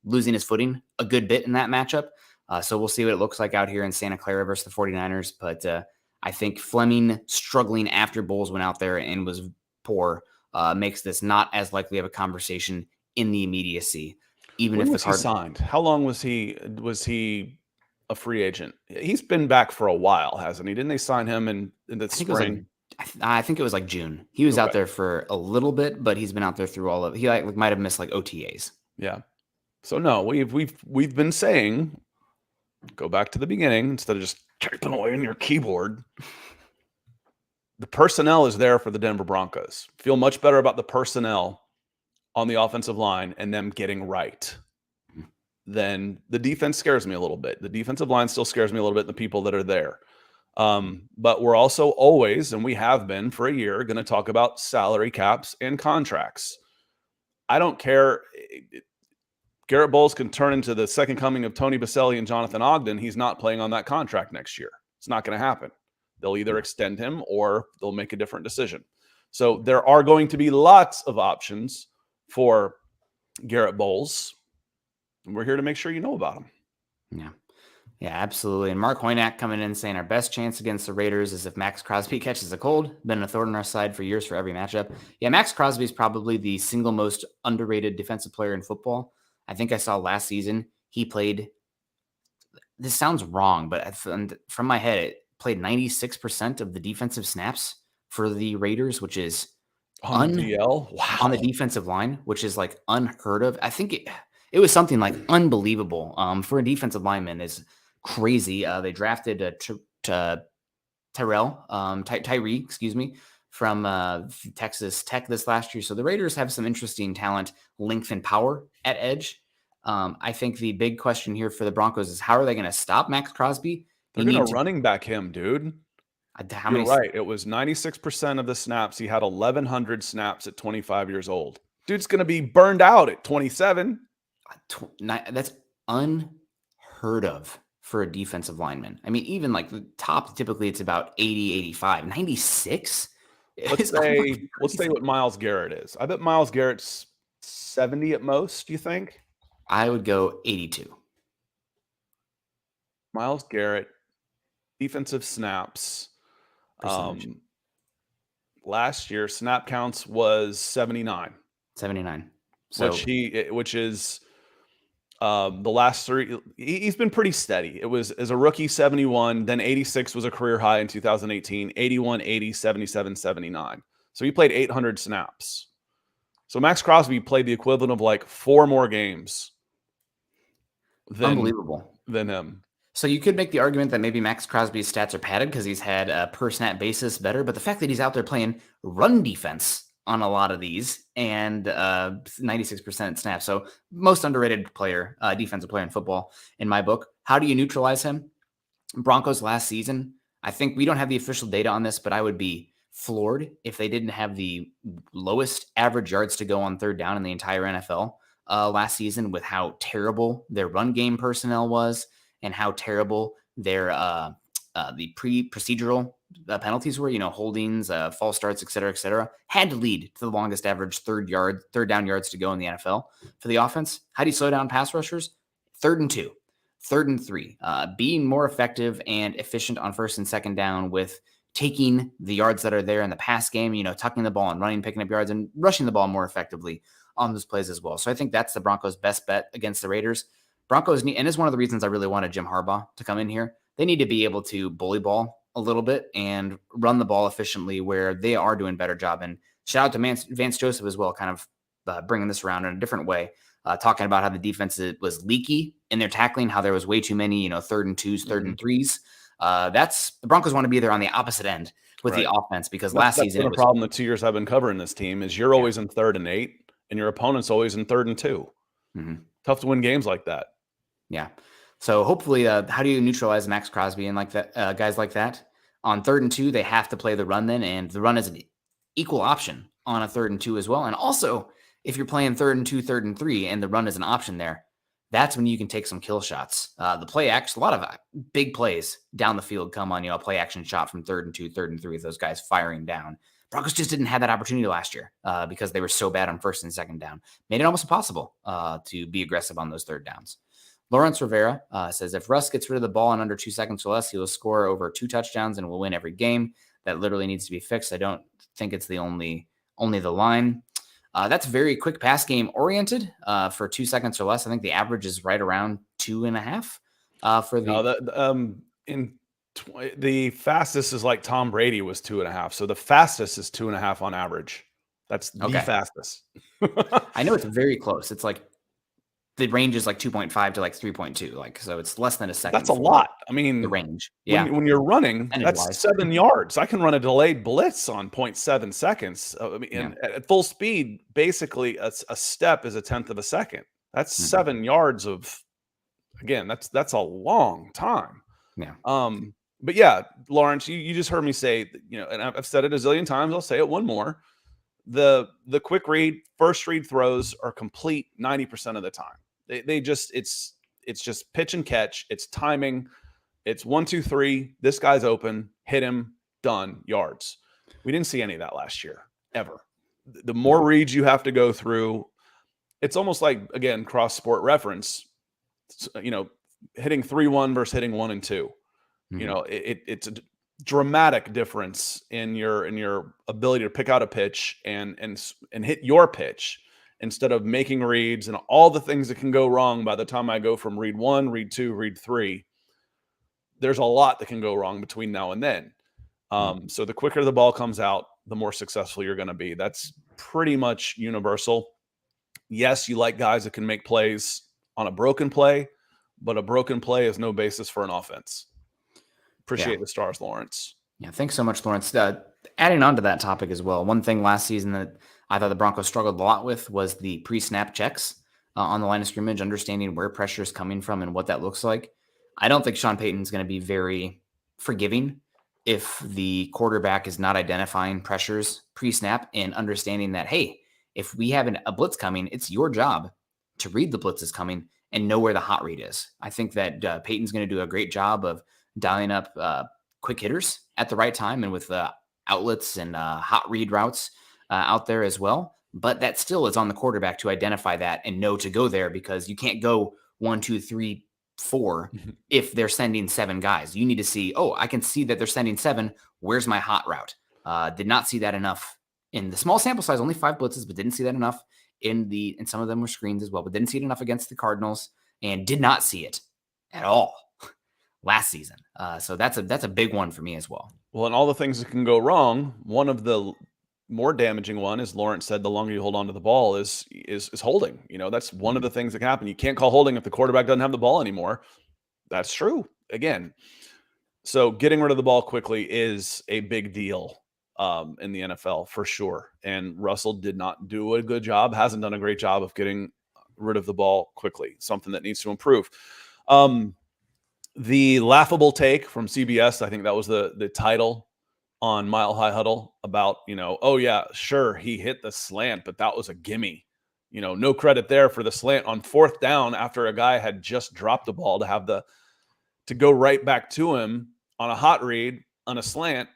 losing his footing a good bit in that matchup. So we'll see what it looks like out here in Santa Clara versus the 49ers. But I think Fleming struggling after Bulls went out there and was poor makes this not as likely of a conversation in the immediacy. Even when if was he signed? How long was he a free agent? He's been back for a while, hasn't he? Didn't they sign him in the spring? I think it was like June. He was out there for a little bit, but he's been out there through all of it. He might have missed like OTAs. Yeah. So no, we've been saying, go back to the beginning instead of just typing away on your keyboard. The personnel is there for the Denver Broncos. Feel much better about the personnel on the offensive line and them getting right. Then the defense scares me a little bit. The defensive line still scares me a little bit, the people that are there. But we're also always, and we have been for a year, going to talk about salary caps and contracts. I don't care. Garrett Bowles can turn into the second coming of Tony Baselli and Jonathan Ogden. He's not playing on that contract next year. It's not going to happen. They'll either extend him or they'll make a different decision. So there are going to be lots of options for Garrett Bowles. And we're here to make sure you know about them. Yeah. Yeah, absolutely. And Mark Hoynack coming in saying our best chance against the Raiders is if Max Crosby catches a cold. Been a thorn in our side for years for every matchup. Yeah, Max Crosby is probably the single most underrated defensive player in football. I think I saw last season he played, this sounds wrong, but from my head, it played 96% of the defensive snaps for the Raiders, which is on DL? Wow. On the defensive line, which is like unheard of. I think it was something like unbelievable for a defensive lineman is crazy. They drafted Tyree, from Texas Tech this last year. So the Raiders have some interesting talent, length, and power at edge. I think the big question here for the Broncos is how are they going to stop Max Crosby? They're going to running back him, dude. You're right. It was 96% of the snaps. He had 1,100 snaps at 25 years old. Dude's going to be burned out at 27. That's unheard of for a defensive lineman. I mean, even like the top, typically it's about 80, 85, 96. Let's say what Myles Garrett is. I bet Myles Garrett's 70 at most, you think? I would go 82. Myles Garrett, defensive snaps. Percentage. Last year, snap counts was 79. 79. So which is the last three. He's been pretty steady. It was as a rookie 71, then 86 was a career high in 2018, 81, 80, 77, 79. So he played 800 snaps. So Max Crosby played the equivalent of like 4 more games unbelievable than him. So you could make the argument that maybe Max Crosby's stats are padded because he's had a per snap basis better, but the fact that he's out there playing run defense on a lot of these and 96% snaps. So most underrated player, defensive player in football in my book. How do you neutralize him? Broncos last season, I think we don't have the official data on this, but I would be floored if they didn't have the lowest average yards to go on third down in the entire NFL last season with how terrible their run game personnel was and how terrible their the procedural penalties were, holdings, false starts, et cetera, had to lead to the longest average third down yards to go in the NFL for the offense. How do you slow down pass rushers? 3rd and 2, 3rd and 3, being more effective and efficient on 1st and 2nd down with taking the yards that are there in the pass game, tucking the ball and running, picking up yards and rushing the ball more effectively on those plays as well. So I think that's the Broncos' best bet against the Raiders. Broncos need, and it's one of the reasons I really wanted Jim Harbaugh to come in here. They need to be able to bully ball a little bit and run the ball efficiently where they are doing a better job. And shout out to Vance Joseph as well, kind of bringing this around in a different way, talking about how the defense was leaky in their tackling, how there was way too many, 3rd and 2s, 3rd and 3s. That's the Broncos want to be there on the opposite end with the offense because last season it was a problem. The 2 years I've been covering this team is you're always in 3rd and 8 and your opponent's always in 3rd and 2. Mm-hmm. Tough to win games like that. Yeah. So hopefully, how do you neutralize Max Crosby and like that guys like that? On 3rd and 2, they have to play the run then, and the run is an equal option on a 3rd and 2 as well. And also, if you're playing 3rd and 2, 3rd and 3, and the run is an option there, that's when you can take some kill shots. The play action, a lot of big plays down the field come on a play action shot from 3rd and 2, 3rd and 3 with those guys firing down. Broncos just didn't have that opportunity last year because they were so bad on 1st and 2nd down. Made it almost impossible to be aggressive on those 3rd downs. Lawrence Rivera says, if Russ gets rid of the ball in under 2 seconds or less, he will score over 2 touchdowns and will win every game. That literally needs to be fixed. I don't think it's the only the line. That's very quick pass game oriented for 2 seconds or less. I think the average is right around 2.5 for the. The fastest is like Tom Brady was 2.5. So the fastest is 2.5 on average. That's the fastest. I know it's very close. It's like the range is like 2.5 to like 3.2. Like, so it's less than a second. That's a lot. I mean, the range. Yeah. When you're running, that's 7 yards. I can run a delayed blitz on 0.7 seconds. At full speed, basically a step is 1/10 of a second. That's 7 yards of, again, that's a long time. Yeah. But yeah, Lawrence, you just heard me say, and I've said it a zillion times. I'll say it one more. The quick read, first read throws are complete 90% of the time. It's just pitch and catch. It's timing. It's 1, 2, 3. This guy's open. Hit him. Done. Yards. We didn't see any of that last year, ever. The more reads you have to go through, it's almost like, again, cross sport reference, hitting 3-1 versus hitting 1 and 2. It's a dramatic difference in your ability to pick out a pitch and hit your pitch instead of making reads and all the things that can go wrong by the time I go from read 1, read 2, read 3. There's a lot that can go wrong between now and then. So the quicker the ball comes out, the more successful you're going to be. That's pretty much universal. Yes, you like guys that can make plays on a broken play, but a broken play is no basis for an offense. Appreciate the stars, Lawrence. Yeah, thanks so much, Lawrence. Adding on to that topic as well, one thing last season that I thought the Broncos struggled a lot with was the pre-snap checks on the line of scrimmage, understanding where pressure is coming from and what that looks like. I don't think Sean Payton is going to be very forgiving if the quarterback is not identifying pressures pre-snap and understanding that, hey, if we have a blitz coming, it's your job to read the blitz is coming and know where the hot read is. I think that Payton's going to do a great job of dialing up quick hitters at the right time and with outlets and hot read routes out there as well. but that still is on the quarterback to identify that and know to go there, because you can't go 1, 2, 3, 4 if they're sending 7 guys. You need to see, oh, I can see that they're sending 7. Where's my hot route? Did not see that enough in the small sample size, only 5 blitzes, but didn't see that enough and some of them were screens as well, but didn't see it enough against the Cardinals and did not see it at all last season. So that's a big one for me as well. Well, and all the things that can go wrong, one of the more damaging one, as Lawrence said, the longer you hold on to the ball is holding. That's one of the things that can happen. You can't call holding if the quarterback doesn't have the ball anymore. That's true. Again, so getting rid of the ball quickly is a big deal in the NFL for sure. And Russell did not do a good job, hasn't done a great job of getting rid of the ball quickly, something that needs to improve. The laughable take from CBS, I think that was the title on Mile High Huddle about, oh yeah, sure, he hit the slant, but that was a gimme. No credit there for the slant on 4th down after a guy had just dropped the ball to go right back to him on a hot read on a slant.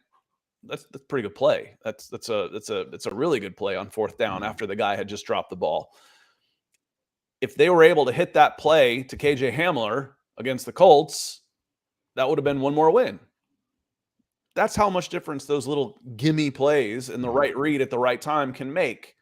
That's a pretty good play. That's a really good play on 4th down after the guy had just dropped the ball. If they were able to hit that play to KJ Hamler against the Colts, that would have been one more win. That's how much difference those little gimme plays and the right read at the right time can make.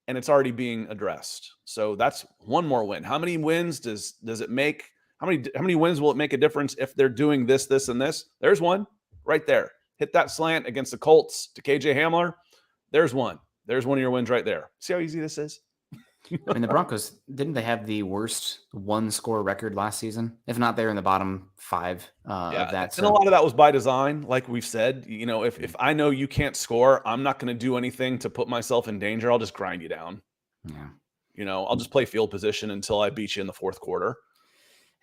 And it's already being addressed. So that's one more win. How many wins does it make? How many wins will it make a difference if they're doing this, and this? There's one right there. Hit that slant against the Colts to KJ Hamler. There's one. There's one of your wins right there. See how easy this is? I mean, the Broncos, didn't they have the worst 1-score record last season? If not, they're in the bottom 5 of that. And a lot of that was by design. Like we've said, if I know you can't score, I'm not going to do anything to put myself in danger. I'll just grind you down. Yeah. I'll just play field position until I beat you in the 4th quarter.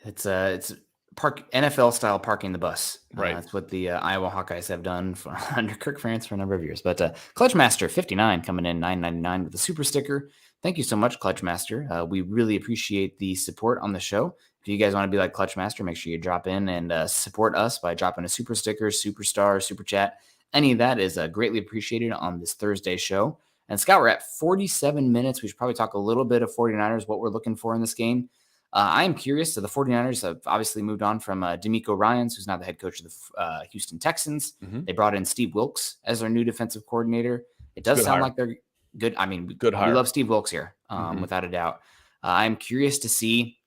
It's NFL style parking the bus. Right. That's what the Iowa Hawkeyes have done under Kirk Ferentz for a number of years. But Clutchmaster 59 coming in $9.99 with a super sticker. Thank you so much, Clutchmaster. We really appreciate the support on the show. If you guys want to be like Clutchmaster, make sure you drop in and support us by dropping a super sticker, superstar, super chat. Any of that is greatly appreciated on this Thursday show. And Scott, we're at 47 minutes. We should probably talk a little bit of 49ers, what we're looking for in this game. I am curious. So the 49ers have obviously moved on from D'Amico Ryans, who's now the head coach of the Houston Texans. They brought in Steve Wilkes as their new defensive coordinator. It does sound like they're good. I mean, good hire. We love Steve Wilkes here, without a doubt. I'm curious to see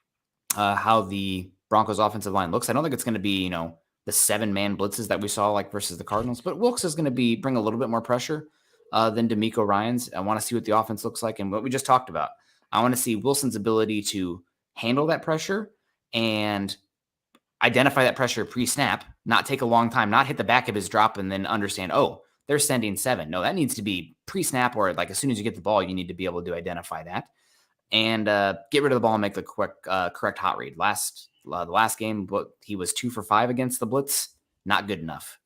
how the Broncos offensive line looks. I don't think it's going to be, the 7-man blitzes that we saw like versus the Cardinals, but Wilkes is going to bring a little bit more pressure than D'Amico Ryans. I want to see what the offense looks like and what we just talked about. I want to see Wilson's ability to handle that pressure and identify that pressure pre-snap, not take a long time, not hit the back of his drop and then understand, oh, they're sending 7. No, that needs to be pre-snap, or like as soon as you get the ball, you need to be able to identify that and get rid of the ball and make the correct hot read. The last game, but he was 2 for 5 against the blitz. Not good enough.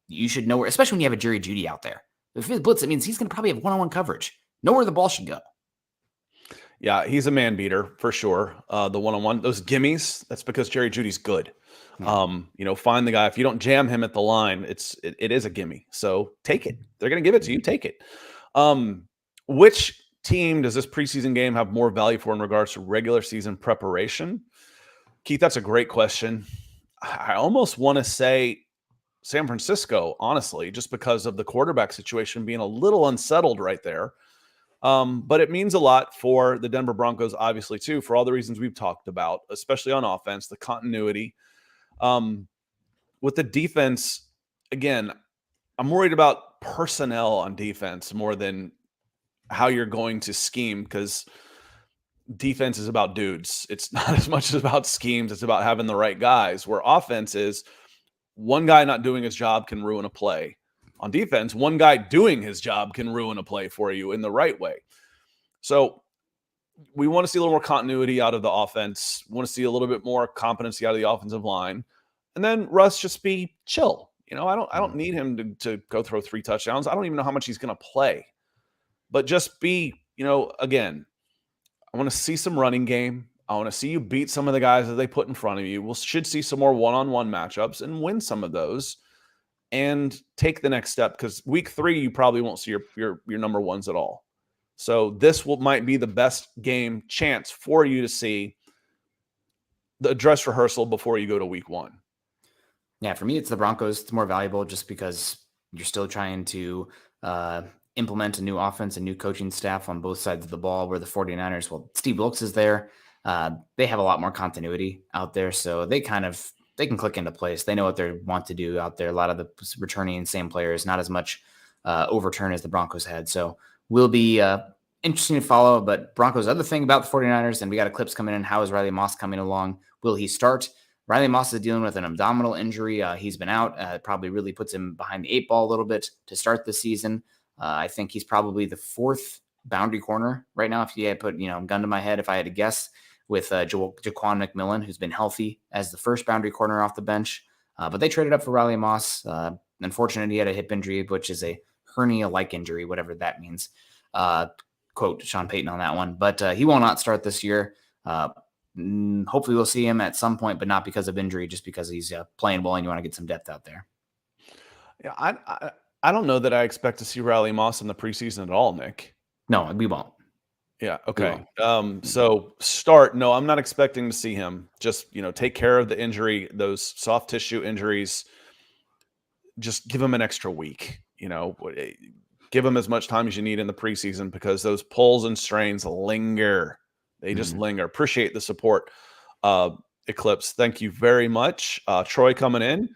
You should know where, especially when you have a Jerry Jeudy out there. If it's blitz, it means he's going to probably have one-on-one coverage. Know where the ball should go. Yeah, he's a man beater for sure. The one-on-one, those gimmies, that's because Jerry Jeudy's good. Find the guy. If you don't jam him at the line, it is a gimme. So take it. They're going to give it to you. Take it. Which team does this preseason game have more value for in regards to regular season preparation? Keith, that's a great question. I almost want to say San Francisco, honestly, just because of the quarterback situation being a little unsettled right there. But it means a lot for the Denver Broncos, obviously, too, for all the reasons we've talked about, especially on offense, the continuity. With the defense, again, I'm worried about personnel on defense more than how you're going to scheme, because defense is about dudes. It's not as much about schemes. It's about having the right guys, where offense is one guy not doing his job can ruin a play. On defense, one guy doing his job can ruin a play for you in the right way. So we want to see a little more continuity out of the offense. We want to see a little bit more competency out of the offensive line. And then Russ just be chill. I don't need him to go throw 3 touchdowns. I don't even know how much he's going to play. But just be, again, I want to see some running game. I want to see you beat some of the guys that they put in front of you. We should see some more one-on-one matchups and win some of those and take the next step, because week 3, you probably won't see your number ones at all. So this might be the best game chance for you to see the dress rehearsal before you go to week 1. Yeah, for me, it's the Broncos. It's more valuable just because you're still trying to implement a new offense and new coaching staff on both sides of the ball, where the 49ers, well, Steve Wilkes is there. They have a lot more continuity out there, so they can click into place. They know what they want to do out there. A lot of the returning same players, not as much overturn as the Broncos had. So will be interesting to follow. But Broncos, other thing about the 49ers, and we got a clips coming in. How is Riley Moss coming along? Will he start? Riley Moss is dealing with an abdominal injury. He's been out. It probably really puts him behind the 8 ball a little bit to start the season. I think he's probably the 4th boundary corner right now. If you had put, gun to my head, if I had to guess, with Jaquan McMillan, who's been healthy as the 1st boundary corner off the bench. But they traded up for Riley Moss. Unfortunately, he had a hip injury, which is a hernia-like injury, whatever that means. Quote Sean Payton on that one. But he will not start this year. Hopefully we'll see him at some point, but not because of injury, just because he's playing well and you want to get some depth out there. Yeah, I don't know that I expect to see Riley Moss in the preseason at all, Nick. No, we won't. Yeah. Okay. So start. No, I'm not expecting to see him. Just, take care of the injury, those soft tissue injuries. Just give him an extra week, give him as much time as you need in the preseason, because those pulls and strains linger. They just linger. Appreciate the support. Eclipse, thank you very much. Troy coming in.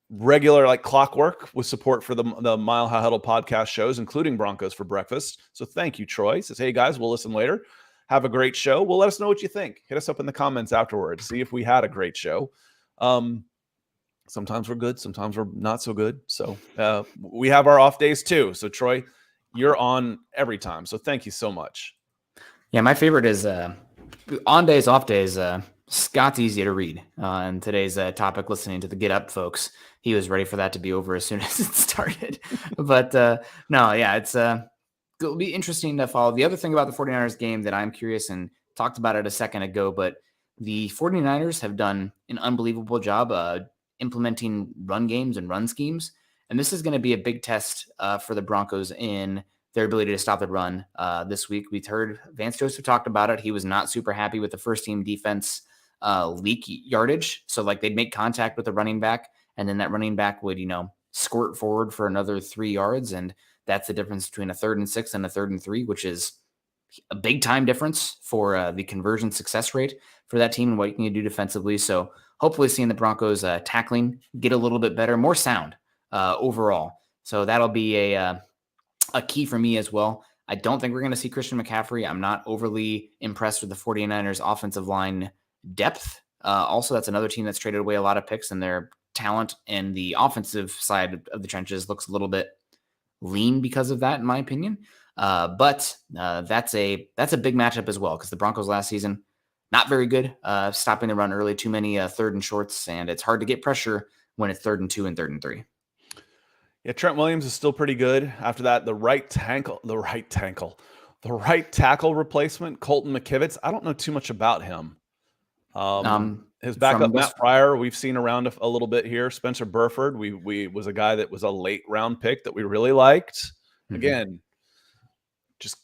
Regular like clockwork with support for the Mile High Huddle podcast shows, including Broncos for Breakfast. So thank you, Troy. Says, hey guys, we'll listen later. Have a great show. Well, let us know what you think. Hit us up in the comments afterwards. See if we had a great show. Sometimes we're good. Sometimes we're not so good. So we have our off days too. So Troy, you're on every time. So thank you so much. Yeah, my favorite is on days, off days. Scott's easy to read. And today's topic, listening to the Get Up folks, he was ready for that to be over as soon as it started. But no, yeah, it'll be interesting to follow. The other thing about the 49ers game that I'm curious, and talked about it a second ago, but the 49ers have done an unbelievable job implementing run games and run schemes. And this is going to be a big test for the Broncos in their ability to stop the run this week. We've heard Vance Joseph talked about it. He was not super happy with the first team defense leak yardage. So like they'd make contact with the running back, and then that running back would, squirt forward for another 3 yards. And that's the difference between a 3rd and 6 and a 3rd and 3, which is a big time difference for the conversion success rate for that team and what you can do defensively. So hopefully seeing the Broncos tackling get a little bit better, more sound overall. So that'll be a key for me as well. I don't think we're going to see Christian McCaffrey. I'm not overly impressed with the 49ers offensive line depth. Also, that's another team that's traded away a lot of picks, and their talent and the offensive side of the trenches looks a little bit lean because of that, in my opinion. But that's a big matchup as well, because the Broncos last season, not very good stopping the run early, too many 3rd and shorts, and it's hard to get pressure when it's 3rd and 2 and 3rd and 3. Yeah, Trent Williams is still pretty good. After that, the right tackle replacement, Colton McKivitz. I don't know too much about him. His backup, Matt Pryor, we've seen around a little bit here. Spencer Burford, we was a guy that was a late round pick that we really liked. Again, just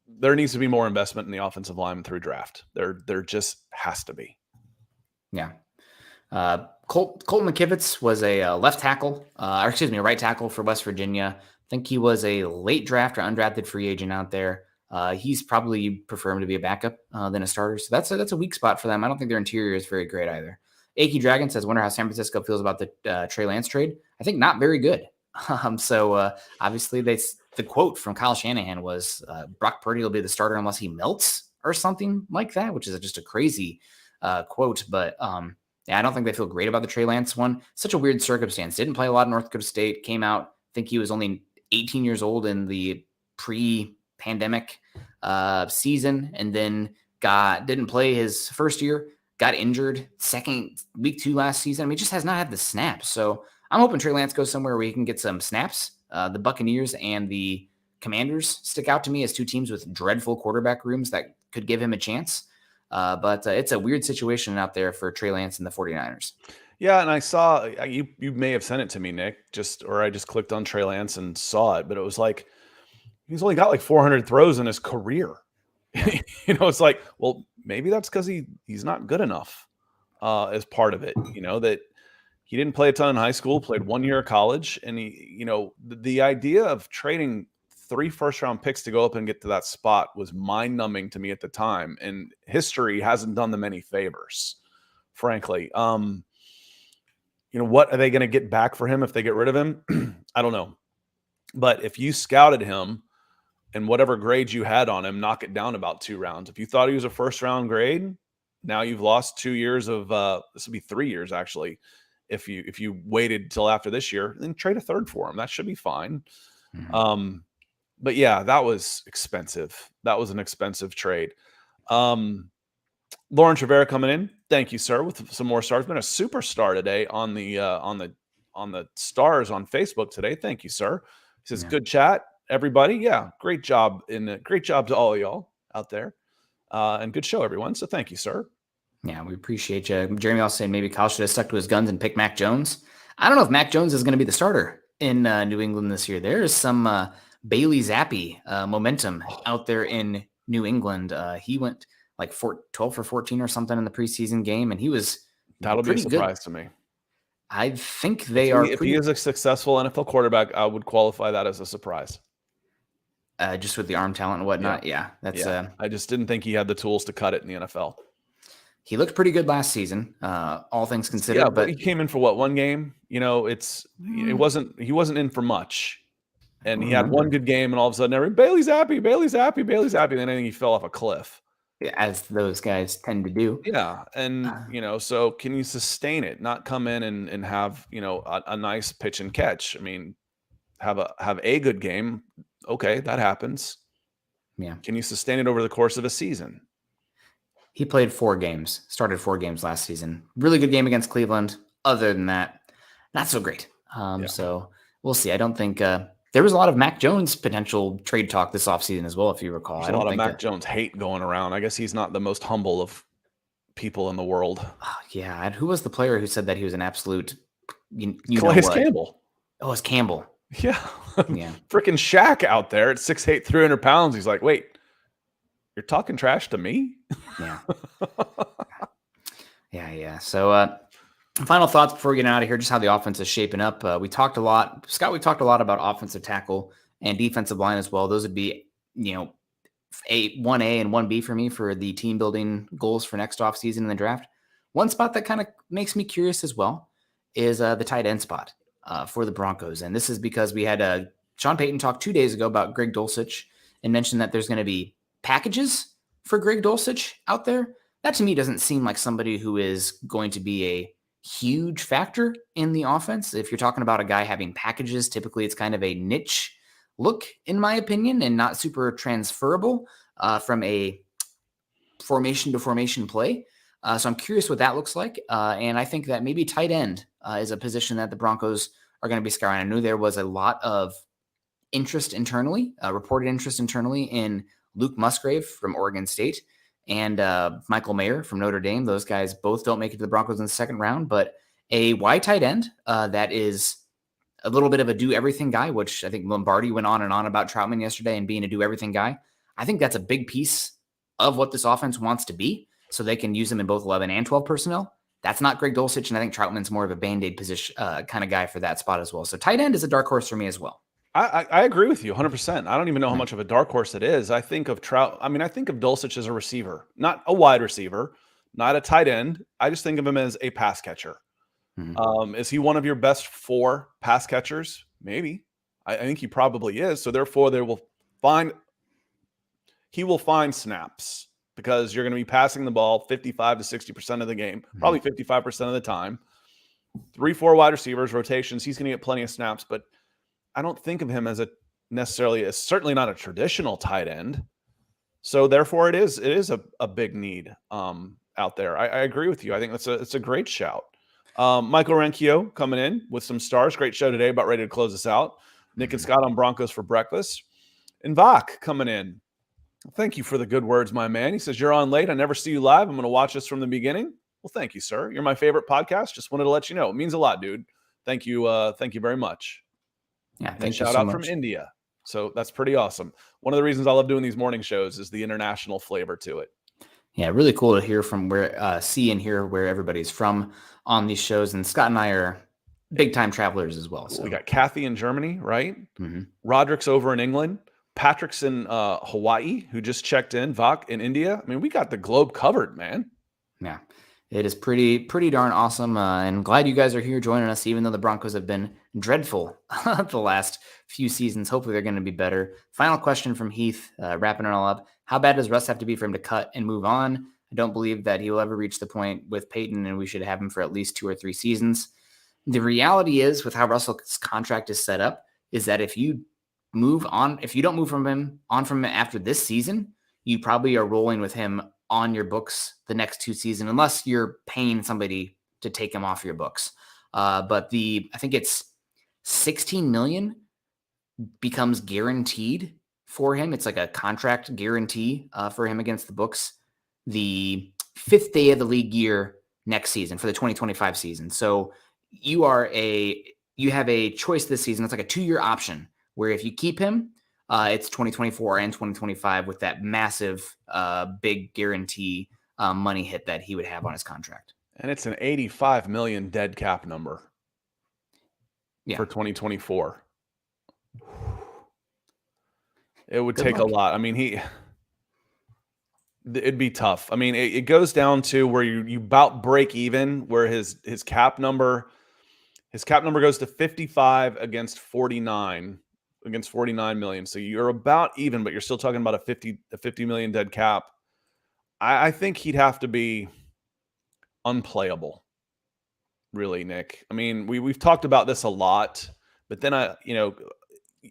there needs to be more investment in the offensive line through draft. There just has to be. Yeah. Colton McKivitz was a left tackle, a right tackle for West Virginia. I think he was a late draft or undrafted free agent out there. He's probably prefer him to be a backup than a starter. So that's a weak spot for them. I don't think their interior is very great either. Aki Dragon says, wonder how San Francisco feels about the Trey Lance trade. I think not very good. So obviously the quote from Kyle Shanahan was Brock Purdy will be the starter unless he melts or something like that, which is just a crazy quote. But yeah, I don't think they feel great about the Trey Lance one. Such a weird circumstance. Didn't play a lot in North Dakota State. Came out, I think he was only 18 years old in the pre-pandemic season, and then didn't play his first year. Got injured week 2 last season. I mean, just has not had the snaps. So I'm hoping Trey Lance goes somewhere where he can get some snaps. The Buccaneers and the Commanders stick out to me as 2 teams with dreadful quarterback rooms that could give him a chance. But it's a weird situation out there for Trey Lance and the 49ers. Yeah, and I saw you may have sent it to me, Nick, or I just clicked on Trey Lance and saw it, but it was like he's only got like 400 throws in his career. It's like, well, maybe that's because he's not good enough as part of it. That he didn't play a ton in high school, played 1 year of college, and the idea of trading 3 first-round picks to go up and get to that spot was mind-numbing to me at the time, and history hasn't done them any favors, frankly. What are they going to get back for him if they get rid of him? I don't know. But if you scouted him and whatever grades you had on him, knock it down about 2 rounds. If you thought he was a first-round grade, now you've lost 2 years of this will be 3 years actually. If you waited till after this year, then trade a third for him. That should be fine. Mm-hmm. But yeah, that was expensive. That was an expensive trade. Lauren Trevera coming in. Thank you, sir, with some more stars. Been a superstar today on the stars on Facebook today. Thank you, sir. He says, good chat, everybody. Yeah, great job great job to all of y'all out there. And good show, everyone. So thank you, sir. Yeah, we appreciate you. Jeremy also saying maybe Kyle should have stuck to his guns and picked Mac Jones. I don't know if Mac Jones is going to be the starter in New England this year. There is some Bailey Zappi momentum out there in New England. He went like 12 for 14 or something in the preseason game, and he was that'll be a surprise to me. I think they are. If he is a successful NFL quarterback, I would qualify that as a surprise. Just with the arm talent and whatnot. Yeah, that's. I just didn't think he had the tools to cut it in the NFL. He looked pretty good last season, all things considered. Yeah, but he came in for what, 1 game? He wasn't in for much, and he had 1 good game, and all of a sudden, Bailey's happy, and then I think he fell off a cliff. Yeah, as those guys tend to do. Yeah, and so can you sustain it? Not come in and have a nice pitch and catch. I mean, have a good game. Okay, that happens. Yeah. Can you sustain it over the course of a season? He played 4 games, started 4 games last season. Really good game against Cleveland. Other than that, not so great. So we'll see. I don't think there was a lot of Mac Jones potential trade talk this offseason as well, if you recall. There's a lot of Mac Jones hate going around. I guess he's not the most humble of people in the world. Yeah. And who was the player who said that he was an absolute Calais Campbell. Oh, it's Campbell. Yeah. Yeah. Freaking Shaq out there at 6'8", 300 pounds. He's like, wait, you're talking trash to me? Yeah. Yeah. So final thoughts before we get out of here, just how the offense is shaping up. We talked a lot. Scott, we talked a lot about offensive tackle and defensive line as well. Those would be, 1A and 1B for me for the team building goals for next offseason in the draft. One spot that kind of makes me curious as well is the tight end spot for the Broncos. And this is because we had Sean Payton talk 2 days ago about Greg Dulcich and mentioned that there's going to be packages for Greg Dulcich out there. That to me doesn't seem like somebody who is going to be a huge factor in the offense. If you're talking about a guy having packages, typically it's kind of a niche look, in my opinion, and not super transferable from a formation to formation play. So I'm curious what that looks like. And I think that maybe tight end is a position that the Broncos are going to be scouring. I knew there was a lot of interest internally, reported interest internally in Luke Musgrave from Oregon State and Michael Mayer from Notre Dame. Those guys both don't make it to the Broncos in the second round, but a wide tight end that is a little bit of a do-everything guy, which I think Lombardi went on and on about Troutman yesterday and being a do-everything guy. I think that's a big piece of what this offense wants to be, so they can use him in both 11 and 12 personnel. That's not Greg Dulcich, and I think Troutman's more of a Band-Aid position kind of guy for that spot as well. So tight end is a dark horse for me as well. I agree with you 100%. I don't even know how much of a dark horse it is. I think of Dulcich as a receiver, not a wide receiver, not a tight end. I just think of him as a pass catcher. Mm-hmm. Is he one of your best 4 pass catchers? Maybe. I think he probably is. So therefore, he will find snaps because you're going to be passing the ball 55 to 60% of the game, probably 55% of the time. 3-4 wide receivers, rotations. He's going to get plenty of snaps, but I don't think of him as certainly not a traditional tight end. So therefore it is a big need out there. I agree with you. I think it's a great shout. Michael Renchio coming in with some stars. Great show today. About ready to close us out. Nick and Scott on Broncos for breakfast. And Vach coming in. Thank you for the good words, my man. He says, you're on late. I never see you live. I'm going to watch this from the beginning. Well, thank you, sir. You're my favorite podcast. Just wanted to let you know. It means a lot, dude. Thank you. Thank you very much. Yeah, And thank you shout so out much. from India. So that's pretty awesome. One of the reasons I love doing these morning shows is the international flavor to it. Yeah, really cool to hear from see and hear where everybody's from on these shows. And Scott and I are big time travelers as well. So we got Kathy in Germany, right? Mm-hmm. Roderick's over in England. Patrick's in Hawaii, who just checked in. Vak in India. I mean, we got the globe covered, man. Yeah, it is pretty darn awesome. And glad you guys are here joining us, even though the Broncos have been dreadful the last few seasons. Hopefully they're going to be better. Final question from Heath, wrapping it all up. How bad does Russ have to be for him to cut and move on? I don't believe that he will ever reach the point with Payton, and we should have him for at least 2 or 3 seasons. The reality is, with how Russell's contract is set up, is that if you don't move from him after this season, you probably are rolling with him on your books the next 2 seasons, unless you're paying somebody to take him off your books. But I think it's $16 million becomes guaranteed for him. It's like a contract guarantee for him against the books the 5th day of the league year next season for the 2025 season. So you have a choice this season. It's like a 2-year option where if you keep him, it's 2024 and 2025 with that massive, big guarantee money hit that he would have on his contract. And it's an $85 million dead cap number for 2024. It would take a lot. I mean, it'd be tough. I mean, it goes down to where you about break even, where his cap number goes to 55 against 49 million. So you're about even, but you're still talking about a 50 million dead cap. I think he'd have to be unplayable, really, Nick. I mean, we've talked about this a lot, but then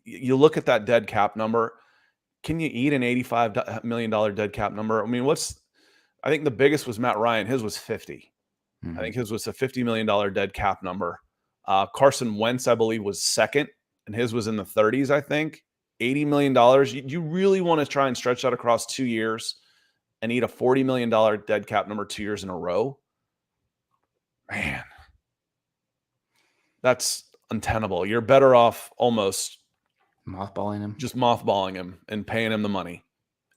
you look at that dead cap number. Can you eat an $85 million dead cap number? I mean, I think the biggest was Matt Ryan. His was 50. Mm-hmm. I think his was a $50 million dead cap number. Carson Wentz, I believe, was second, and his was in the 30s, I think. $80 million. You really want to try and stretch that across 2 years and eat a $40 million dead cap number 2 years in a row? Man, that's untenable. You're better off almost mothballing him and paying him the money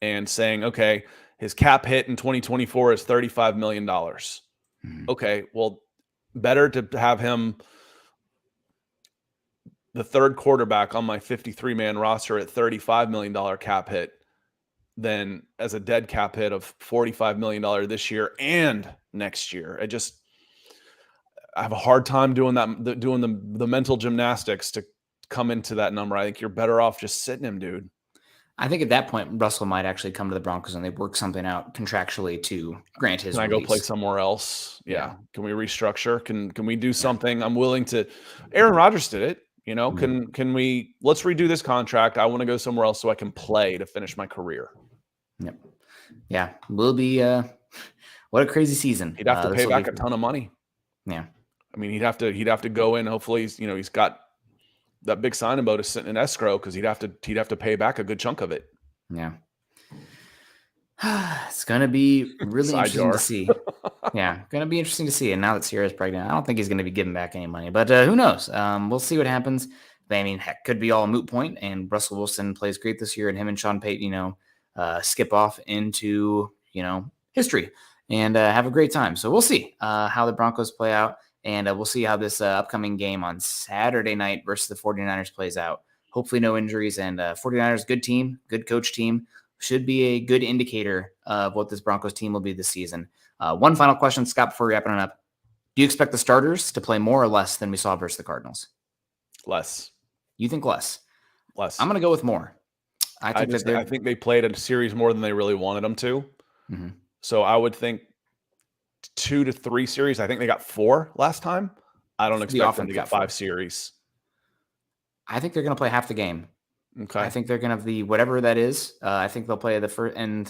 and saying, okay, his cap hit in 2024 is $35 million. Mm-hmm. Okay, well, better to have him the third quarterback on my 53-man roster at $35 million cap hit than as a dead cap hit of $45 million this year and next year. I have a hard time doing that, doing the mental gymnastics to come into that number. I think you're better off just sitting him, dude. I think at that point, Russell might actually come to the Broncos and they work something out contractually to grant his release. Can I go play somewhere else? Yeah. Can we restructure? Can we do something? I'm willing to. Aaron Rodgers did it. Can we? Let's redo this contract. I want to go somewhere else so I can play to finish my career. Yep. Yeah. Will be. What a crazy season. He'd have to pay back a ton of money. Yeah. I mean, he'd have to go in. Hopefully, he's got that big signing bonus sitting in escrow because he'd have to pay back a good chunk of it. Yeah. It's going to be really interesting to see. Yeah. Going to be interesting to see. And now that Sierra's pregnant, I don't think he's going to be giving back any money, but who knows? We'll see what happens. I mean, heck, could be all a moot point, and Russell Wilson plays great this year, and him and Sean Payton, skip off into, history and have a great time. So we'll see how the Broncos play out. And we'll see how this upcoming game on Saturday night versus the 49ers plays out. Hopefully no injuries. And 49ers, good team, good coach team. Should be a good indicator of what this Broncos team will be this season. One final question, Scott, before wrapping it up. Do you expect the starters to play more or less than we saw versus the Cardinals? Less. You think less? Less. I'm going to go with more. I think they played a series more than they really wanted them to. Mm-hmm. So I would think 2 to 3 series. I think they got 4 last time. I don't expect them to get 5 series. I think they're going to play half the game. Okay. I think they're going to whatever that is. I think they'll play the first, and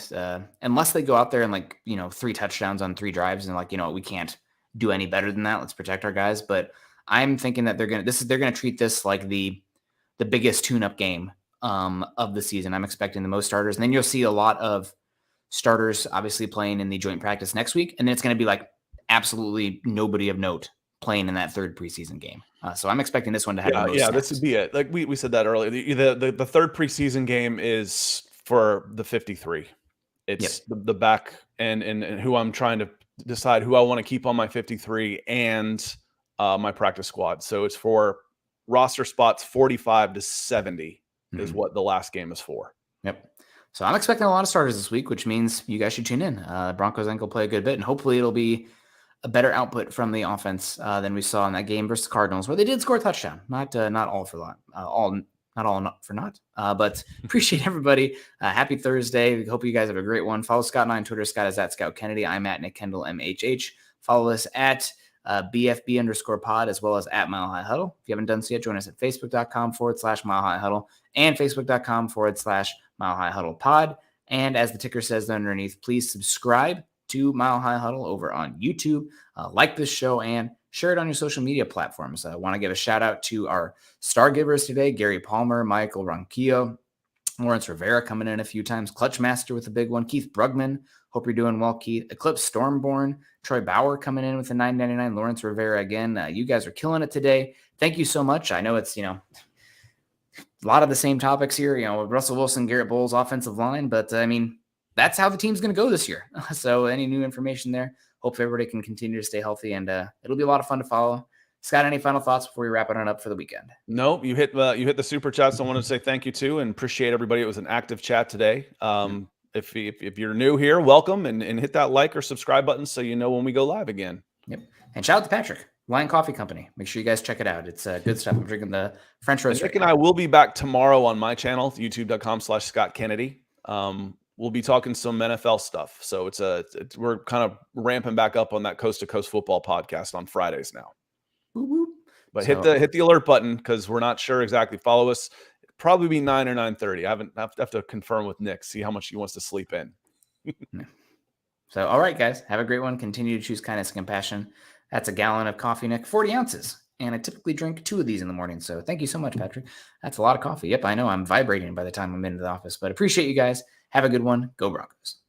unless they go out there and 3 touchdowns on 3 drives and we can't do any better than that. Let's protect our guys. But I'm thinking that they're going to treat this like the biggest tune-up game of the season. I'm expecting the most starters, and then you'll see a lot of starters obviously playing in the joint practice next week. And then it's going to be like absolutely nobody of note playing in that third preseason game. So I'm expecting this one to have the most snaps. This would be it. Like we said that earlier. The third preseason game is for the 53. It's the back and who I'm trying to decide who I want to keep on my 53 and my practice squad. So it's for roster spots 45 to 70 is what the last game is for. Yep. So I'm expecting a lot of starters this week, which means you guys should tune in. Broncos, I think, will play a good bit, and hopefully it'll be a better output from the offense than we saw in that game versus the Cardinals, where they did score a touchdown. Not all for lot, not all for naught. But appreciate everybody. Happy Thursday. We hope you guys have a great one. Follow Scott and I on Twitter. Scott is at Scout Kennedy. I'm at Nick Kendell MHH. Follow us at BFB_pod as well as at Mile High Huddle. If you haven't done so yet, join us at Facebook.com/Mile High Huddle and Facebook.com/Mile High Huddle pod. And as the ticker says underneath, please subscribe to Mile High Huddle over on YouTube. Like this show and share it on your social media platforms. I want to give a shout out to our star givers today: Gary Palmer, Michael Ronquillo, Lawrence Rivera coming in a few times, Clutch Master with a big one, Keith Brugman. Hope you're doing well, Keith. Eclipse Stormborn, Troy Bauer coming in with a $9.99. Lawrence Rivera again. You guys are killing it today. Thank you so much. I know it's, a lot of the same topics here, Russell Wilson, Garrett Bowles, offensive line, but that's how the team's going to go this year. So any new information there, hope everybody can continue to stay healthy, and it'll be a lot of fun to follow. Scott, any final thoughts before we wrap it on up for the weekend? No, you hit the super chats. I want to say thank you to and appreciate everybody. It was an active chat today. If you're new here, welcome and hit that like or subscribe button so you know when we go live again. Yep. And shout out to Patrick, Lion Coffee Company. Make sure you guys check it out. It's good stuff. I'm drinking the French roast. Nick and I will be back tomorrow on my channel, youtube.com/Scott Kennedy. We'll be talking some NFL stuff. So we're kind of ramping back up on that Coast to Coast football podcast on Fridays now. Woo-woo. But hit the alert button because we're not sure exactly. Follow us. It'll probably be 9 or 9:30. I have to confirm with Nick, see how much he wants to sleep in. So, all right, guys, have a great one. Continue to choose kindness and compassion. That's a gallon of coffee, Nick, 40 ounces. And I typically drink 2 of these in the morning. So thank you so much, Patrick. That's a lot of coffee. Yep, I know I'm vibrating by the time I'm into the office, but appreciate you guys. Have a good one. Go Broncos.